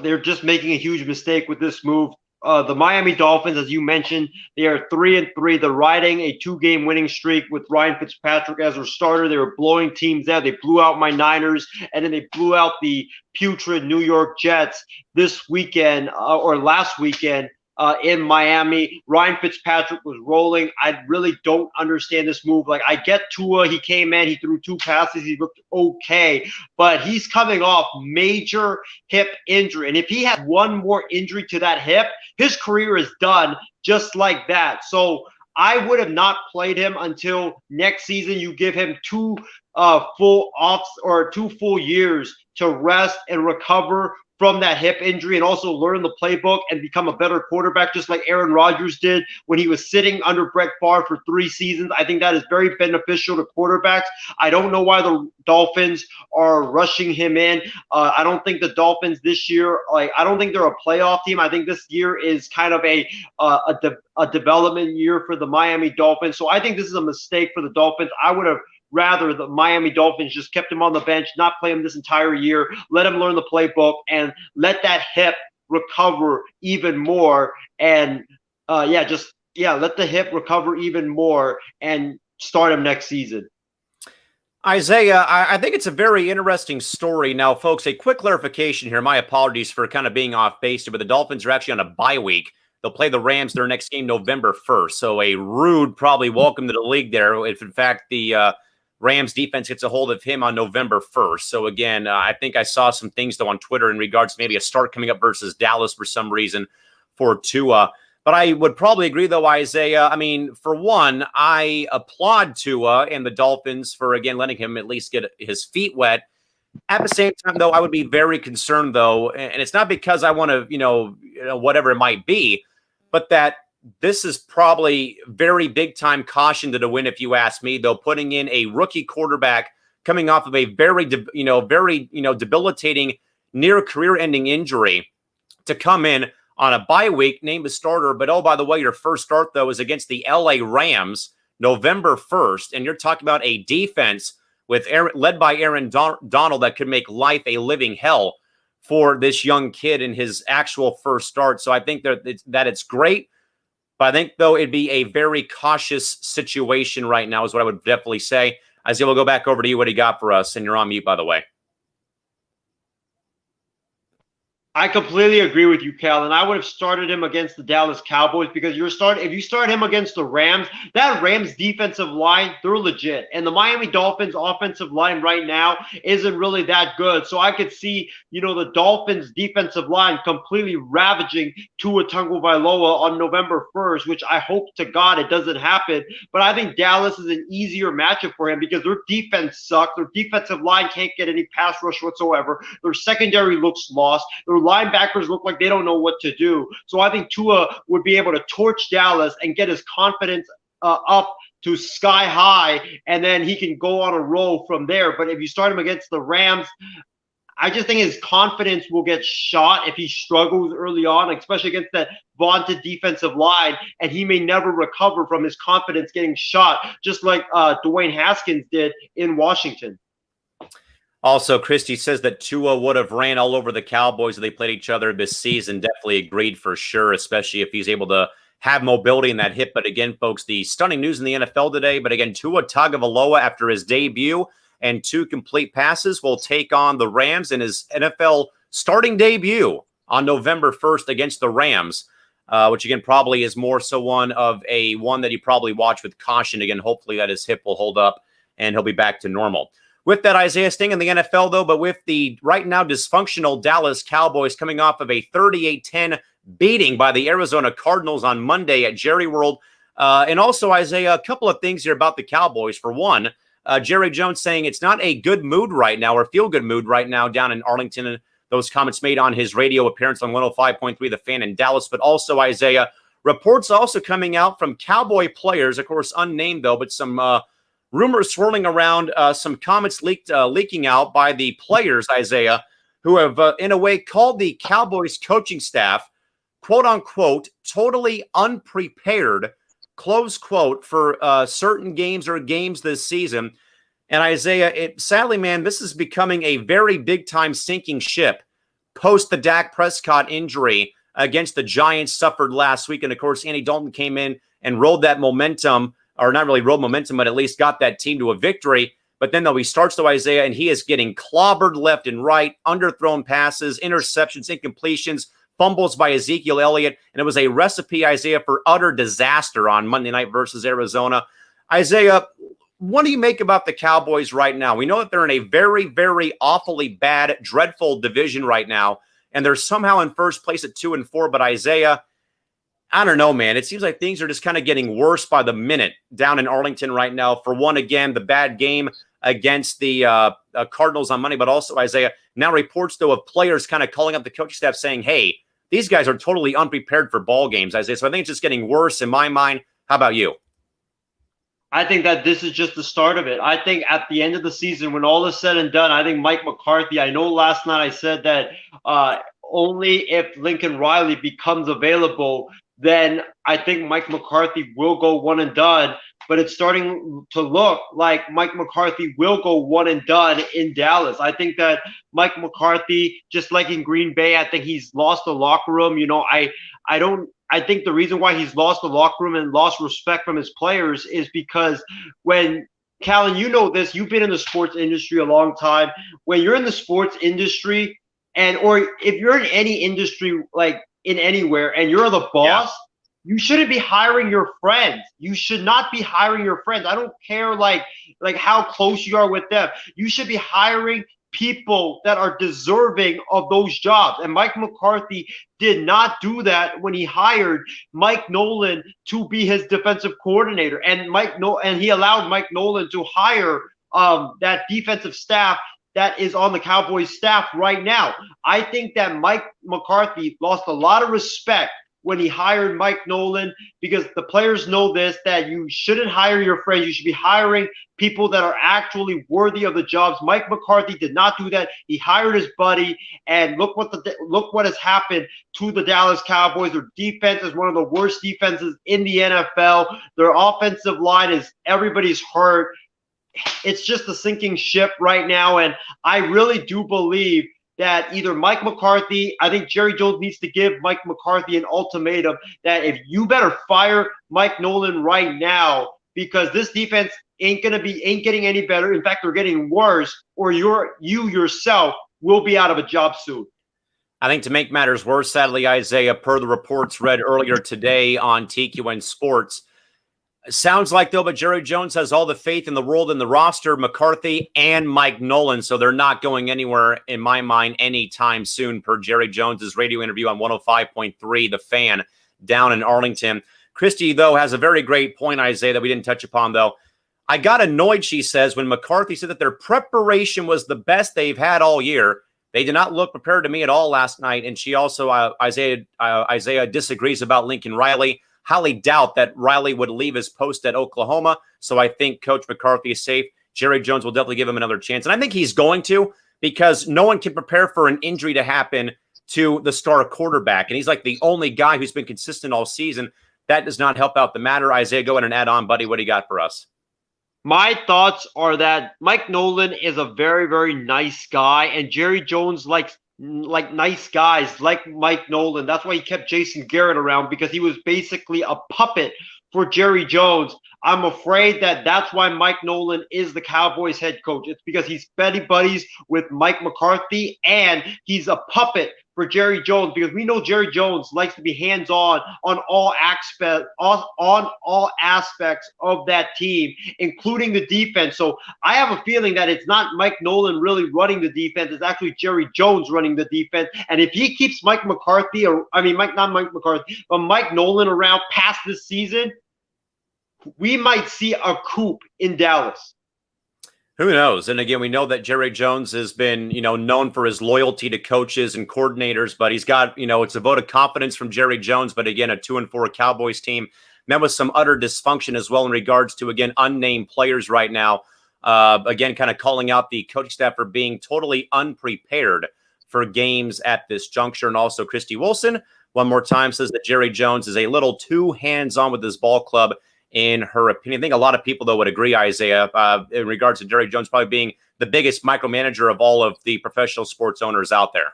they're just making a huge mistake with this move. The Miami Dolphins, as you mentioned, they are 3-3. They're riding a 2-game winning streak with Ryan Fitzpatrick as their starter. They were blowing teams out. They blew out my Niners, and then they blew out the putrid New York Jets this weekend or last weekend in Miami. Ryan Fitzpatrick was rolling. I really don't understand this move. Like, I get Tua. He came in. He threw 2 passes. He looked okay. But he's coming off major hip injury. And if he had one more injury to that hip, his career is done just like that. So I would have not played him until next season. You give him 2 full years to rest and recover from that hip injury and also learn the playbook and become a better quarterback, just like Aaron Rodgers did when he was sitting under Brett Favre for 3 seasons. I think that is very beneficial to quarterbacks. I don't know why the Dolphins are rushing him in. I don't think the Dolphins this year, I don't think they're a playoff team. I think this year is kind of a development year for the Miami Dolphins. So I think this is a mistake for the Dolphins. I would have rather the Miami Dolphins just kept him on the bench, not play him this entire year, let him learn the playbook, and let that hip recover even more. And let the hip recover even more and start him next season. Isaiah, I think it's a very interesting story. Now, folks, a quick clarification here. My apologies for kind of being off base, but the Dolphins are actually on a bye week. They'll play the Rams their next game November 1st. So a rude probably welcome to the league there if, in fact, the Rams defense gets a hold of him on November 1st. So, again, I think I saw some things, though, on Twitter in regards to maybe a start coming up versus Dallas for some reason for Tua. But I would probably agree, though, Isaiah. I mean, for one, I applaud Tua and the Dolphins for, again, letting him at least get his feet wet. At the same time, though, I would be very concerned, though, and it's not because I want to, whatever it might be, but that this is probably very big-time caution to the win, if you ask me, though, putting in a rookie quarterback coming off of a very debilitating, near career-ending injury to come in on a bye week, named a starter. But, oh, by the way, your first start, though, is against the LA Rams, November 1st. And you're talking about a defense led by Aaron Donald that could make life a living hell for this young kid in his actual first start. So I think that it's great. But I think, though, it'd be a very cautious situation right now is what I would definitely say. Isaiah, we'll go back over to you. What do you got for us? And you're on mute, by the way. I completely agree with you, Callan. I would have started him against the Dallas Cowboys because if you start him against the Rams, that Rams defensive line, they're legit. And the Miami Dolphins offensive line right now isn't really that good. So I could see, the Dolphins defensive line completely ravaging Tua Tagavaloa on November 1st, which I hope to God it doesn't happen. But I think Dallas is an easier matchup for him because their defense sucks. Their defensive line can't get any pass rush whatsoever. Their secondary looks lost. Their linebackers look like they don't know what to do. So I think Tua would be able to torch Dallas and get his confidence up to sky high, and then he can go on a roll from there. But if you start him against the Rams, I just think his confidence will get shot if he struggles early on, especially against that vaunted defensive line, and he may never recover from his confidence getting shot, just like Dwayne Haskins did in Washington. Also, Christy says that Tua would have ran all over the Cowboys if they played each other this season. Definitely agreed for sure, especially if he's able to have mobility in that hip. But again, folks, the stunning news in the NFL today. But again, Tua Tagavaloa, after his debut and 2 complete passes, will take on the Rams in his NFL starting debut on November 1st against the Rams, which again probably is more so one that you probably watch with caution. Again, hopefully that his hip will hold up and he'll be back to normal. With that, Isaiah, staying in the NFL, though, but with the right now dysfunctional Dallas Cowboys coming off of a 38-10 beating by the Arizona Cardinals on Monday at Jerry World. And also, Isaiah, a couple of things here about the Cowboys. For one, Jerry Jones saying it's not a good mood right now or feel-good mood right now down in Arlington. And those comments made on his radio appearance on 105.3 The Fan in Dallas. But also, Isaiah, reports also coming out from Cowboy players, of course, unnamed, though, but some rumors swirling around, some comments leaking out by the players, Isaiah, who have, in a way, called the Cowboys coaching staff, quote unquote, totally unprepared, close quote, for certain games or games this season. And Isaiah, sadly, man, this is becoming a very big time sinking ship post the Dak Prescott injury against the Giants suffered last week. And of course, Andy Dalton came in and rode that momentum, or not really rode momentum, but at least got that team to a victory. But then, though, he starts to Isaiah, and he is getting clobbered left and right, underthrown passes, interceptions, incompletions, fumbles by Ezekiel Elliott. And it was a recipe, Isaiah, for utter disaster on Monday night versus Arizona. Isaiah, what do you make about the Cowboys right now? We know that they're in a very, very awfully bad, dreadful division right now, and they're somehow in first place at 2-4. But Isaiah, I don't know, man. It seems like things are just kind of getting worse by the minute down in Arlington right now. For one, again, the bad game against the Cardinals on Monday, but also, Isaiah, now reports, though, of players kind of calling up the coaching staff saying, hey, these guys are totally unprepared for ball games, Isaiah. So I think it's just getting worse in my mind. How about you? I think that this is just the start of it. I think at the end of the season, when all is said and done, I think Mike McCarthy, I know last night I said that only if Lincoln Riley becomes available then I think Mike McCarthy will go one and done. But it's starting to look like Mike McCarthy will go one and done in Dallas. I think that Mike McCarthy, just like in Green Bay, I think he's lost the locker room. I think the reason why he's lost the locker room and lost respect from his players is because when Callan, you know this, you've been in the sports industry a long time. When you're in the sports industry or if you're in any industry, like in anywhere, and you're the boss, you shouldn't be hiring your friends. You should not be hiring your friends. I don't care like how close you are with them. You should be hiring people that are deserving of those jobs. And Mike McCarthy did not do that when he hired Mike Nolan to be his defensive coordinator. And he allowed Mike Nolan to hire that defensive staff that is on the Cowboys staff right now. I think that Mike McCarthy lost a lot of respect when he hired Mike Nolan, because the players know this, that you shouldn't hire your friends. You should be hiring people that are actually worthy of the jobs. Mike McCarthy did not do that. He hired his buddy, and look what has happened to the Dallas Cowboys. Their defense is one of the worst defenses in the NFL. Their offensive line is everybody's hurt. It's just a sinking ship right now, and I really do believe that either Mike McCarthy, I think Jerry Jones needs to give Mike McCarthy an ultimatum that if you better fire Mike Nolan right now, because this defense ain't getting any better. In fact, they're getting worse, or you yourself will be out of a job soon. I think to make matters worse, sadly, Isaiah, per the reports read earlier today on TQN Sports, sounds like, though, but Jerry Jones has all the faith in the world in the roster, McCarthy and Mike Nolan, so they're not going anywhere, in my mind, anytime soon, per Jerry Jones's radio interview on 105.3, The Fan, down in Arlington. Christy, though, has a very great point, Isaiah, that we didn't touch upon, though. I got annoyed, she says, when McCarthy said that their preparation was the best they've had all year. They did not look prepared to me at all last night, and she also, Isaiah disagrees about Lincoln Riley. Highly doubt that Riley would leave his post at Oklahoma. So I think Coach McCarthy is safe. Jerry Jones will definitely give him another chance. And I think he's going to, because no one can prepare for an injury to happen to the star quarterback. And he's like the only guy who's been consistent all season. That does not help out the matter. Isaiah, go ahead and add on, buddy. What do you got for us? My thoughts are that Mike Nolan is a very, very nice guy, and Jerry Jones likes nice guys like Mike Nolan. That's why he kept Jason Garrett around, because he was basically a puppet for Jerry Jones. I'm afraid that that's why Mike Nolan is the Cowboys head coach. It's because he's buddies with Mike McCarthy, and he's a puppet for Jerry Jones, because we know Jerry Jones likes to be hands-on on all aspects of that team, including the defense. So I have a feeling that it's not Mike Nolan really running the defense. It's actually Jerry Jones running the defense. And if he keeps Mike Nolan around past this season, we might see a coup in Dallas. Who knows? And again, we know that Jerry Jones has been, known for his loyalty to coaches and coordinators, but he's got, it's a vote of confidence from Jerry Jones. But again, a 2-4 Cowboys team met with some utter dysfunction as well in regards to, again, unnamed players right now. Again, kind of calling out the coaching staff for being totally unprepared for games at this juncture. And also Christy Wilson, one more time, says that Jerry Jones is a little too hands-on with his ball club, in her opinion. I think a lot of people, though, would agree, Isaiah, in regards to Jerry Jones probably being the biggest micromanager of all of the professional sports owners out there.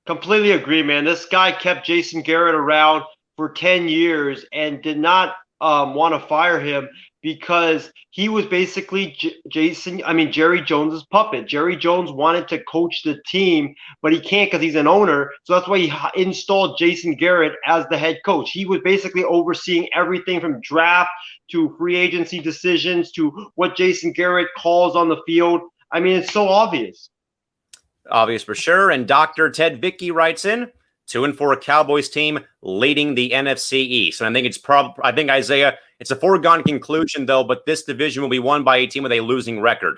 Completely agree, man. This guy kept Jason Garrett around for 10 years and did not want to fire him, because he was basically Jerry Jones's puppet. Jerry Jones wanted to coach the team, but he can't because he's an owner. So that's why he installed Jason Garrett as the head coach. He was basically overseeing everything from draft to free agency decisions to what Jason Garrett calls on the field. I mean, it's so obvious. Obvious for sure. And Dr. Ted Vicky writes in, 2-4 Cowboys team leading the NFC East. And I think Isaiah, it's a foregone conclusion, though, but this division will be won by a team with a losing record.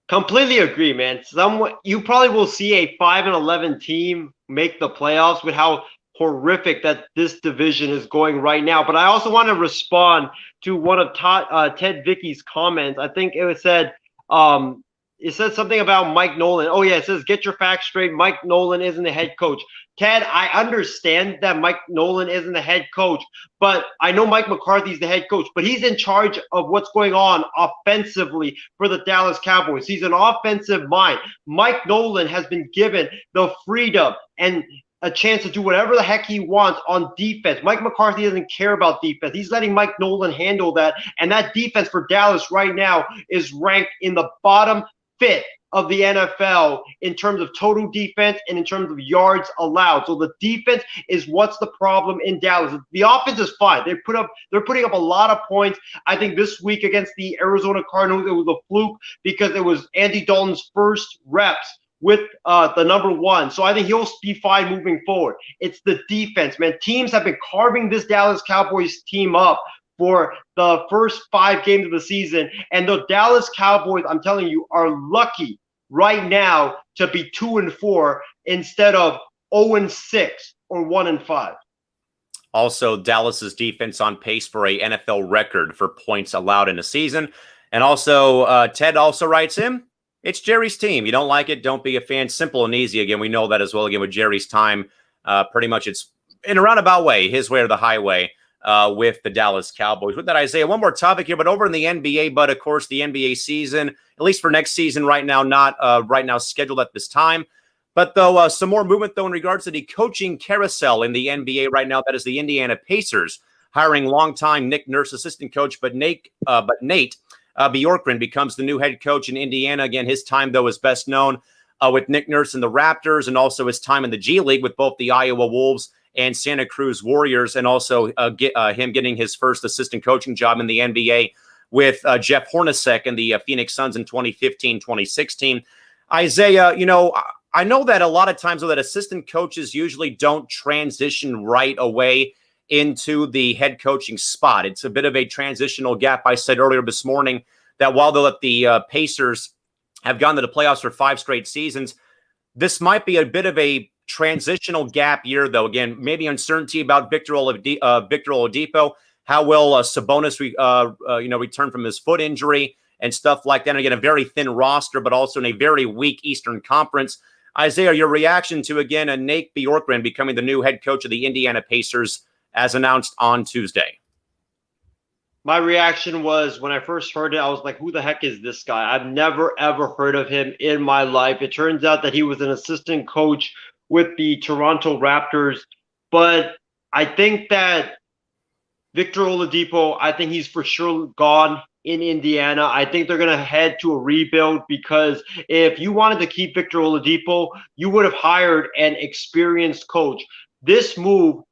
Completely agree, man. You probably will see a 5-11 team make the playoffs with how horrific that this division is going right now. But I also want to respond to one of Ted Vicky's comments. I think it was said, it says something about Mike Nolan. Oh, yeah, it says, get your facts straight. Mike Nolan isn't the head coach. Ted, I understand that Mike Nolan isn't the head coach, but I know Mike McCarthy's the head coach, but he's in charge of what's going on offensively for the Dallas Cowboys. He's an offensive mind. Mike Nolan has been given the freedom and a chance to do whatever the heck he wants on defense. Mike McCarthy doesn't care about defense. He's letting Mike Nolan handle that, and that defense for Dallas right now is ranked in the bottom fifth of the NFL in terms of total defense and in terms of yards allowed. So the defense is what's the problem in Dallas. The offense is fine. They're putting up a lot of points. I think this week against the Arizona Cardinals, it was a fluke because it was Andy Dalton's first reps with the number one. So I think he'll be fine moving forward. It's the defense, man. Teams have been carving this Dallas Cowboys team up for the first 5 games of the season. And the Dallas Cowboys, I'm telling you, are lucky right now to be 2-4 instead of 0-6 or 1-5. Also, Dallas's defense on pace for a NFL record for points allowed in a season. And also, Ted also writes in, it's Jerry's team. You don't like it, don't be a fan. Simple and easy. Again, we know that as well. Again, with Jerry's time, pretty much it's in a roundabout way, his way or the highway with the Dallas Cowboys. With that, Isaiah, one more topic here, but over in the NBA, but of course the NBA season, at least for next season right now, not right now scheduled at this time. But though some more movement, though, in regards to the coaching carousel in the NBA right now, that is the Indiana Pacers hiring longtime Nick Nurse assistant coach, but Nate Bjorkgren becomes the new head coach in Indiana. Again, his time, though, is best known with Nick Nurse and the Raptors, and also his time in the G League with both the Iowa Wolves and Santa Cruz Warriors, and also him getting his first assistant coaching job in the NBA with Jeff Hornacek and the Phoenix Suns in 2015-2016. Isaiah, I know that a lot of times, though, that assistant coaches usually don't transition right away into the head coaching spot. It's a bit of a transitional gap. I said earlier this morning that while the Pacers have gone to the playoffs for 5 straight seasons, this might be a bit of a transitional gap year, though. Again, maybe uncertainty about Victor Oladipo. How will Sabonis return from his foot injury and stuff like that? And again, a very thin roster, but also in a very weak Eastern Conference. Isaiah, your reaction to, again, a Nate Bjorkgren becoming the new head coach of the Indiana Pacers as announced on Tuesday? My reaction was, when I first heard it, I was like, who the heck is this guy? I've never, ever heard of him in my life. It turns out that he was an assistant coach with the Toronto Raptors. But I think that Victor Oladipo, I think he's for sure gone in Indiana. I think they're going to head to a rebuild, because if you wanted to keep Victor Oladipo, you would have hired an experienced coach. This move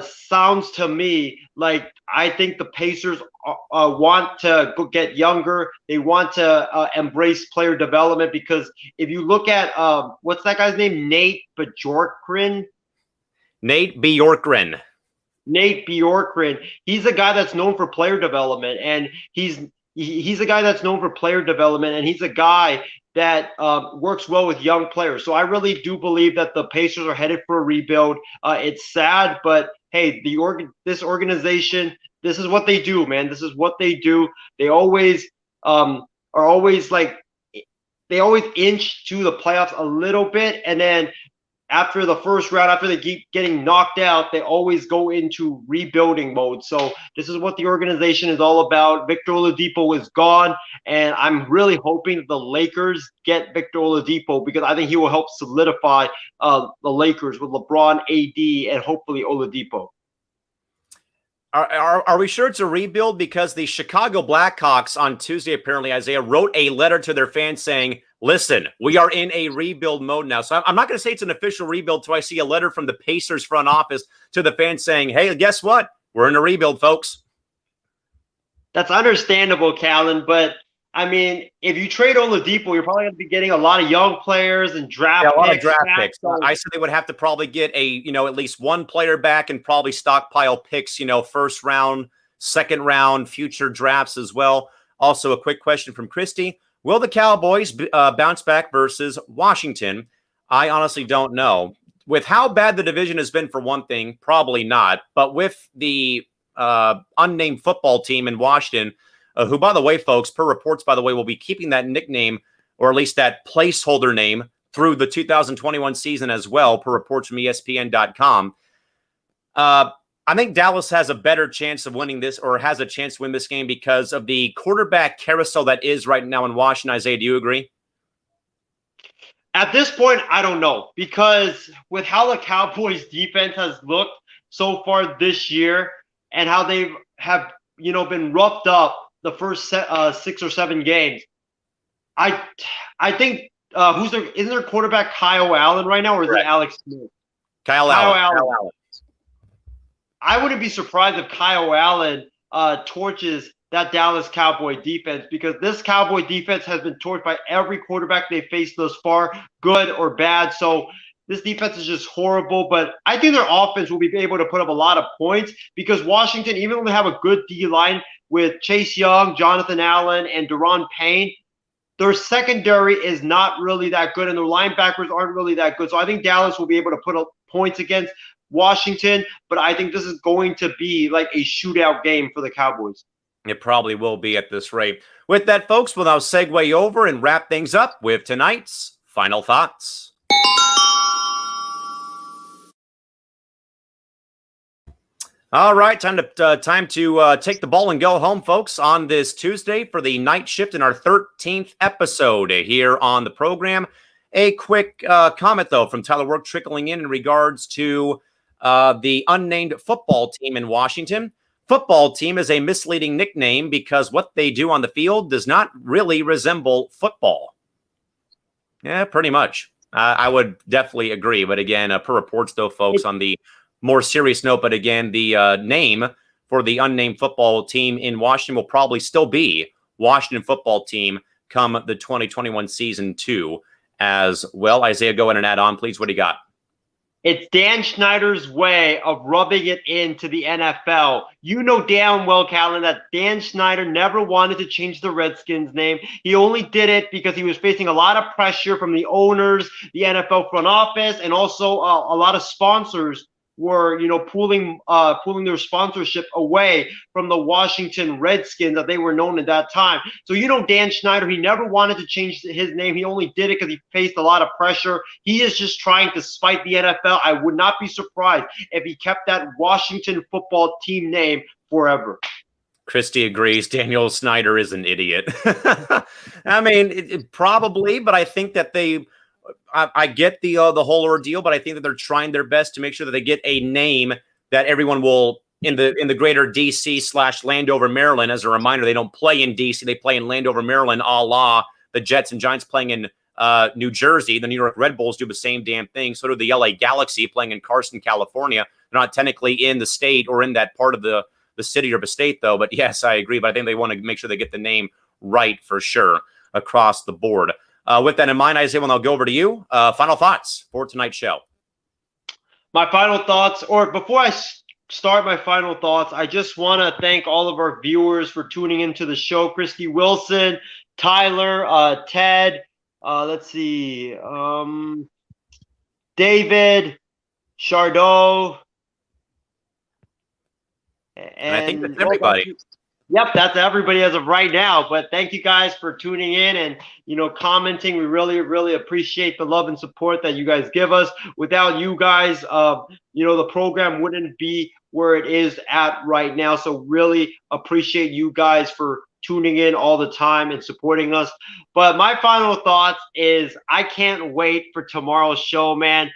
sounds to me like I think the Pacers want to get younger. They want to embrace player development, because if you look at what's that guy's name? Nate Bjorkgren. Nate Bjorkgren. Nate Bjorkgren. He's a guy that's known for player development, and he's a guy that's known for player development, and he's a guy that works well with young players. So I really do believe that the Pacers are headed for a rebuild. It's sad, but hey, this organization, this is what they do, man. This is what they do. They always they always inch to the playoffs a little bit, and then after the first round, after they keep getting knocked out, they always go into rebuilding mode. So this is what the organization is all about. Victor Oladipo is gone, and I'm really hoping that the Lakers get Victor Oladipo, because I think he will help solidify the Lakers with LeBron, AD, and hopefully Oladipo. Are we sure it's a rebuild? Because the Chicago Blackhawks on Tuesday, apparently, Isaiah, wrote a letter to their fans saying, listen, we are in a rebuild mode now. So I'm not going to say it's an official rebuild until I see a letter from the Pacers front office to the fans saying, hey, guess what? We're in a rebuild, folks. That's understandable, Callan, but I mean, if you trade Oladipo, you're probably going to be getting a lot of young players and draft picks. A lot of draft picks. I said they would have to probably get at least one player back and probably stockpile picks, first round, second round, future drafts as well. Also, a quick question from Christy. Will the Cowboys bounce back versus Washington? I honestly don't know. With how bad the division has been, for one thing, probably not. But with the unnamed football team in Washington, who, by the way, folks, per reports, by the way, will be keeping that nickname or at least that placeholder name, through the 2021 season as well, per reports from ESPN.com. I think Dallas has a better chance of winning this, or has a chance to win this game, because of the quarterback carousel that is right now in Washington. Isaiah, do you agree? At this point, I don't know, because with how the Cowboys defense has looked so far this year and how they have, been roughed up the first 6 or 7 games, I think isn't their quarterback Kyle Allen right now, or is Correct. it Alex Smith? Kyle Allen. I wouldn't be surprised if Kyle Allen torches that Dallas Cowboy defense, because this Cowboy defense has been torched by every quarterback they faced thus far, good or bad. So this defense is just horrible, but I think their offense will be able to put up a lot of points, because Washington, even though they have a good D-line with Chase Young, Jonathan Allen, and Daron Payne, their secondary is not really that good, and their linebackers aren't really that good. So I think Dallas will be able to put up points against Washington, but I think this is going to be like a shootout game for the Cowboys. It probably will be at this rate. With that, folks, we'll now segue over and wrap things up with tonight's final thoughts. All right, time to take the ball and go home, folks, on this Tuesday for the night shift in our 13th episode here on the program. A quick comment, though, from Tyler Work trickling in regards to the unnamed football team in Washington. Football team is a misleading nickname because what they do on the field does not really resemble football. Yeah, pretty much. I would definitely agree. But again, per reports, though, folks, on the more serious note, but again, the name for the unnamed football team in Washington will probably still be Washington Football Team come the 2021 season 2 as well. Isaiah, go ahead and add on, please. What do you got? It's Dan Snyder's way of rubbing it into the NFL. You know damn well, Callan, that Dan Snyder never wanted to change the Redskins name. He only did it because he was facing a lot of pressure from the owners, the NFL front office, and also a lot of sponsors were, pulling their sponsorship away from the Washington Redskins that they were known at that time. So, Dan Snyder, he never wanted to change his name. He only did it because he faced a lot of pressure. He is just trying to spite the NFL. I would not be surprised if he kept that Washington Football Team name forever. Christy agrees. Daniel Snyder is an idiot. I mean, probably, but I think that I get the whole ordeal, but I think that they're trying their best to make sure that they get a name that everyone will in the greater DC / Landover, Maryland. As a reminder, they don't play in DC; they play in Landover, Maryland, a la the Jets and Giants playing in New Jersey. The New York Red Bulls do the same damn thing. So do the LA Galaxy playing in Carson, California. They're not technically in the state or in that part of the city or the state, though. But yes, I agree. But I think they want to make sure they get the name right for sure across the board. With that in mind, Isaiah, I'll go over to you. Final thoughts for tonight's show. My final thoughts, or before I start my final thoughts, I just want to thank all of our viewers for tuning into the show. Christy Wilson, Tyler, Ted, let's see, David, Chardot. And I think that's everybody. Yep, that's everybody as of right now. But thank you guys for tuning in and, commenting. We really, really appreciate the love and support that you guys give us. Without you guys, the program wouldn't be where it is at right now. So really appreciate you guys for tuning in all the time and supporting us. But my final thoughts is I can't wait for tomorrow's show, man.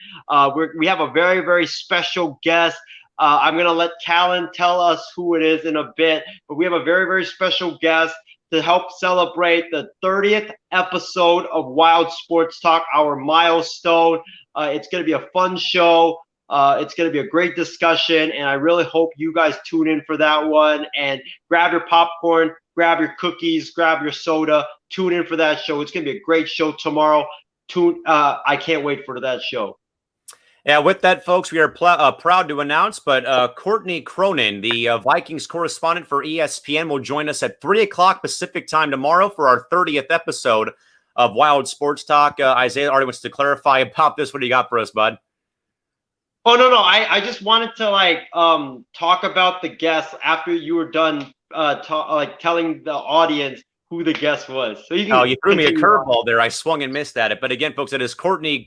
We have a very, very special guest. I'm going to let Callan tell us who it is in a bit, but we have a very, very special guest to help celebrate the 30th episode of Wild Sports Talk, our milestone. It's going to be a fun show. It's going to be a great discussion, and I really hope you guys tune in for that one. And grab your popcorn, grab your cookies, grab your soda, tune in for that show. It's going to be a great show tomorrow. I can't wait for that show. Yeah, with that, folks, we are proud to announce, but Courtney Cronin, the Vikings correspondent for ESPN, will join us at 3 o'clock Pacific time tomorrow for our 30th episode of Wild Sports Talk. Isaiah already wants to clarify about this. What do you got for us, bud? Oh, no. I just wanted to talk about the guests after you were done telling the audience who the guest was. So you you threw me a curveball there. I swung and missed at it. But again, folks, it is Courtney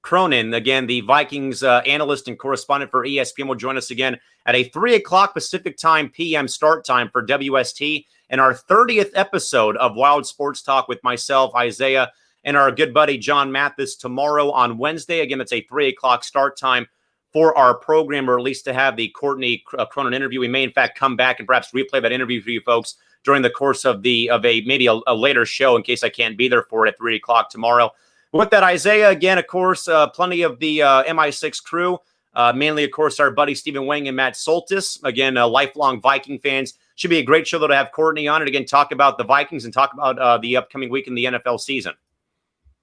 Cronin, again, the Vikings analyst and correspondent for ESPN, will join us again at a 3 o'clock Pacific time PM start time for WST and our 30th episode of Wild Sports Talk with myself, Isaiah, and our good buddy John Mathis tomorrow on Wednesday. Again, it's a 3 o'clock start time for our program, or at least to have the Courtney Cronin interview. We may, in fact, come back and perhaps replay that interview for you folks during the course of maybe a later show in case I can't be there for it at 3 o'clock tomorrow. With that, Isaiah, again, of course, plenty of the MI6 crew, mainly, of course, our buddy Stephen Wang and Matt Soltis, again, lifelong Viking fans. Should be a great show, though, to have Courtney on and, again, talk about the Vikings and talk about the upcoming week in the NFL season.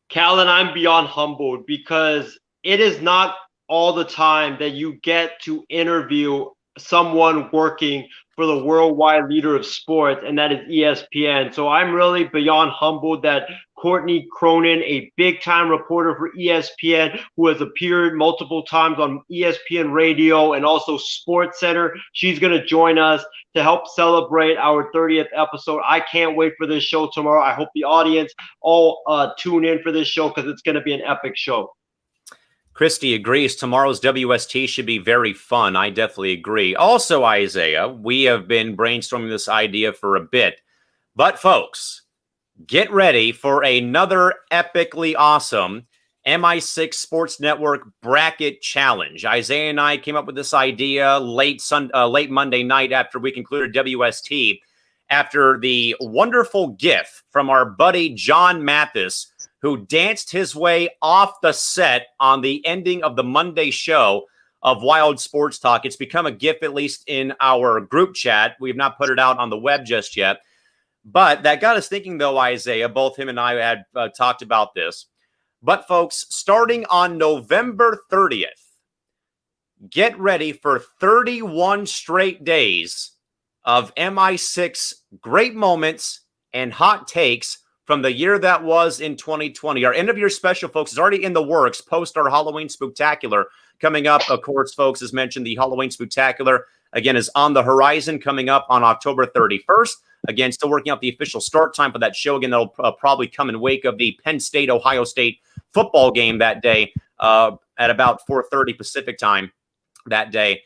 Callan, I'm beyond humbled because it is not all the time that you get to interview someone working for the worldwide leader of sports, and that is ESPN. So I'm really beyond humbled that Courtney Cronin, a big-time reporter for ESPN, who has appeared multiple times on ESPN Radio and also Sports Center, she's going to join us to help celebrate our 30th episode. I can't wait for this show tomorrow. I hope the audience all tune in for this show because it's going to be an epic show. Christy agrees. Tomorrow's WST should be very fun. I definitely agree. Also, Isaiah, we have been brainstorming this idea for a bit. But, folks, get ready for another epically awesome MI6 Sports Network Bracket Challenge. Isaiah and I came up with this idea late Monday night after we concluded WST, after the wonderful gift from our buddy John Mathis, who danced his way off the set on the ending of the Monday show of Wild Sports Talk. It's become a GIF, at least in our group chat. We've not put it out on the web just yet. But that got us thinking, though, Isaiah, both him and I had talked about this. But, folks, starting on November 30th, get ready for 31 straight days of MI6 great moments and hot takes from the year that was in 2020. Our end of year special, folks, is already in the works post our Halloween Spooktacular coming up. Of course, folks, as mentioned, the Halloween Spooktacular, again, is on the horizon coming up on October 31st. Again, still working out the official start time for that show. Again, that'll probably come in wake of the Penn State-Ohio State football game that day at about 4:30 Pacific time that day.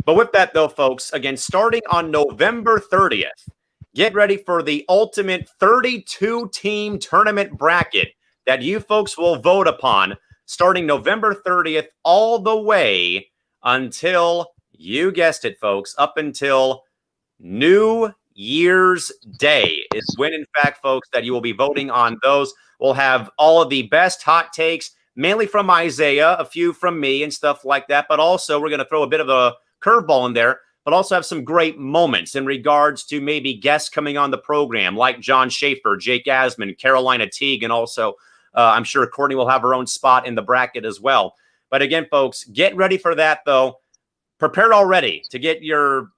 But with that, though, folks, again, starting on November 30th, get ready for the ultimate 32-team tournament bracket that you folks will vote upon starting November 30th all the way until, you guessed it, folks, up until New Year's Day is when, in fact, folks, that you will be voting on those. We'll have all of the best hot takes, mainly from Isaiah, a few from me and stuff like that. But also we're going to throw a bit of a curveball in there, but also have some great moments in regards to maybe guests coming on the program like John Schaefer, Jake Asman, Carolina Teague, and also I'm sure Courtney will have her own spot in the bracket as well. But again, folks, get ready for that, though. Prepare already to get your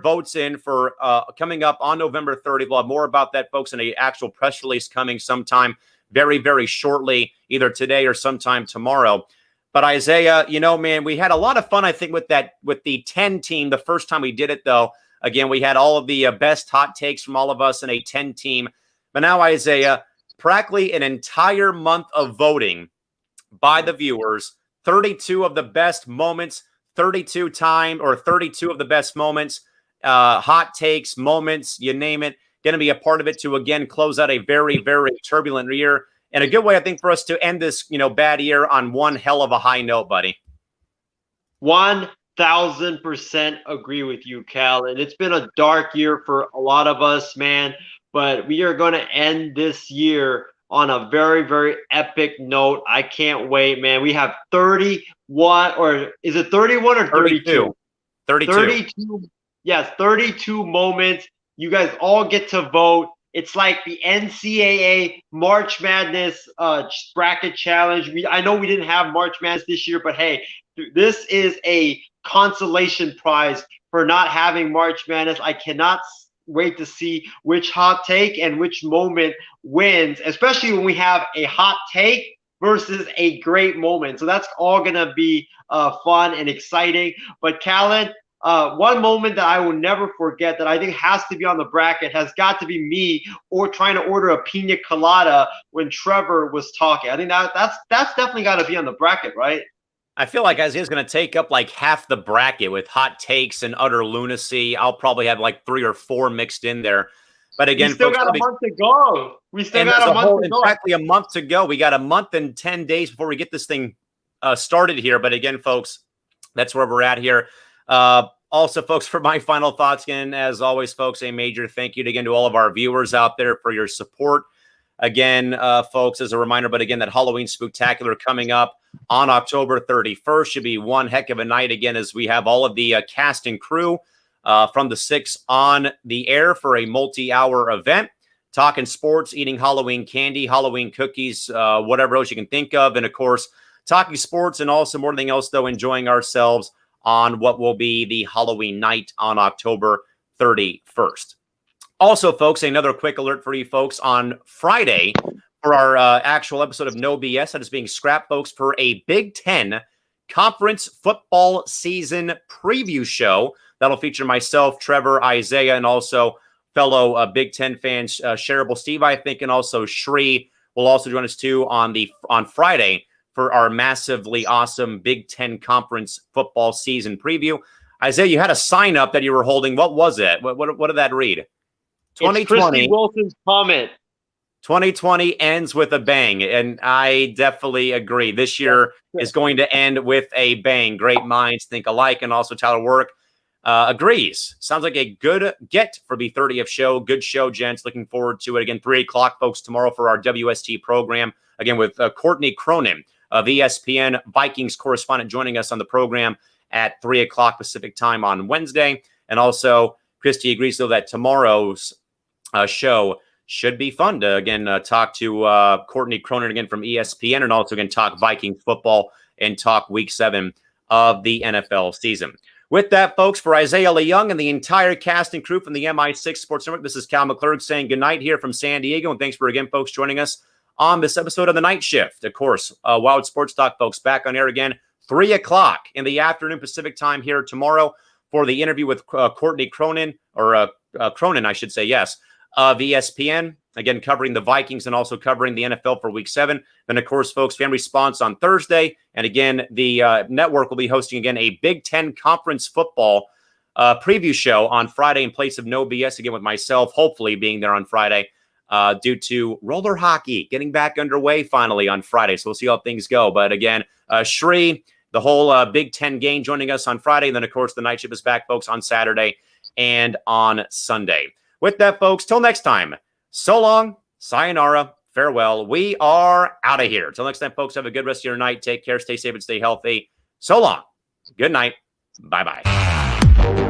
votes in for coming up on November 30th. We'll have more about that, folks, in an actual press release coming sometime very, very shortly, either today or sometime tomorrow. But Isaiah, you know, man, we had a lot of fun, I think, with the 10 team the first time we did it, though. Again, we had all of the best hot takes from all of us in a 10 team. But now, Isaiah, practically an entire month of voting by the viewers, 32 of the best moments, 32 of the best moments, hot takes, moments, you name it, going to be a part of it to, again, close out a very, very turbulent year. And a good way, I think, for us to end this, bad year on one hell of a high note, buddy. 1000% agree with you, Cal. And it's been a dark year for a lot of us, man. But we are going to end this year on a very, very epic note. I can't wait, man. We have 31, or is it 31 or 32? 32. Yes, 32 moments. You guys all get to vote. It's like the NCAA March Madness bracket challenge. I know we didn't have March Madness this year, but hey, this is a consolation prize for not having March Madness. I cannot wait to see which hot take and which moment wins, especially when we have a hot take versus a great moment. So that's all going to be fun and exciting. But Callan, one moment that I will never forget that I think has to be on the bracket has got to be me or trying to order a pina colada when Trevor was talking. I think that's definitely got to be on the bracket, right? I feel like Isaiah's going to take up like half the bracket with hot takes and utter lunacy. I'll probably have like 3 or 4 mixed in there. But again, we still folks, got a month to go. Exactly a month to go. We got a month and 10 days before we get this thing started here. But again, folks, that's where we're at here. Also, folks, for my final thoughts, again, as always, folks, a major thank you again to all of our viewers out there for your support. Again, folks, as a reminder, but again, that Halloween Spooktacular coming up on October 31st should be one heck of a night again, as we have all of the cast and crew from the 6 on the air for a multi-hour event, talking sports, eating Halloween candy, Halloween cookies, whatever else you can think of. And of course, talking sports and also more than anything else, though, enjoying ourselves on what will be the Halloween night on October 31st. Also, folks, another quick alert for you folks on Friday for our actual episode of No BS that is being scrapped, folks, for a Big Ten conference football season preview show that'll feature myself, Trevor, Isaiah, and also fellow Big Ten fans, Shareable Steve, I think, and also Shree will also join us too on Friday for our massively awesome Big Ten conference football season preview. Isaiah, you had a sign up that you were holding. What was it? What did that read? 2020. It's Wilson's comment. 2020 ends with a bang, and I definitely agree. This year is going to end with a bang. Great minds think alike, and also Tyler Work agrees. Sounds like a good get for the 30th show. Good show, gents. Looking forward to it. Again, 3 o'clock, folks, tomorrow for our WST program. Again, with Courtney Cronin of ESPN Vikings correspondent joining us on the program at 3 o'clock Pacific time on Wednesday. And also, Christy agrees, though, that tomorrow's show should be fun to, again, talk to Courtney Cronin again from ESPN, and also, again, talk Vikings football and talk Week 7 of the NFL season. With that, folks, for Isaiah Leung and the entire cast and crew from the MI6 Sports Network, this is Cal McClurg saying goodnight here from San Diego, and thanks for, again, folks, joining us on this episode of The Night Shift. Of course, Wild Sports Talk, folks, back on air again, 3 o'clock in the afternoon Pacific time here tomorrow for the interview with Courtney Cronin, or Cronin, I should say, yes, of ESPN, again, covering the Vikings and also covering the NFL for Week 7. Then, of course, folks, Fan Response on Thursday. And again, the network will be hosting, again, a Big Ten conference football preview show on Friday in place of No BS, again, with myself, hopefully being there on Friday due to roller hockey getting back underway finally on Friday. So we'll see how things go. But again, Shree, the whole Big Ten game joining us on Friday. And then, of course, the night shift is back, folks, on Saturday and on Sunday. With that, folks, till next time, so long, sayonara, farewell. We are out of here. Till next time, folks, have a good rest of your night. Take care, stay safe, and stay healthy. So long. Good night. Bye-bye.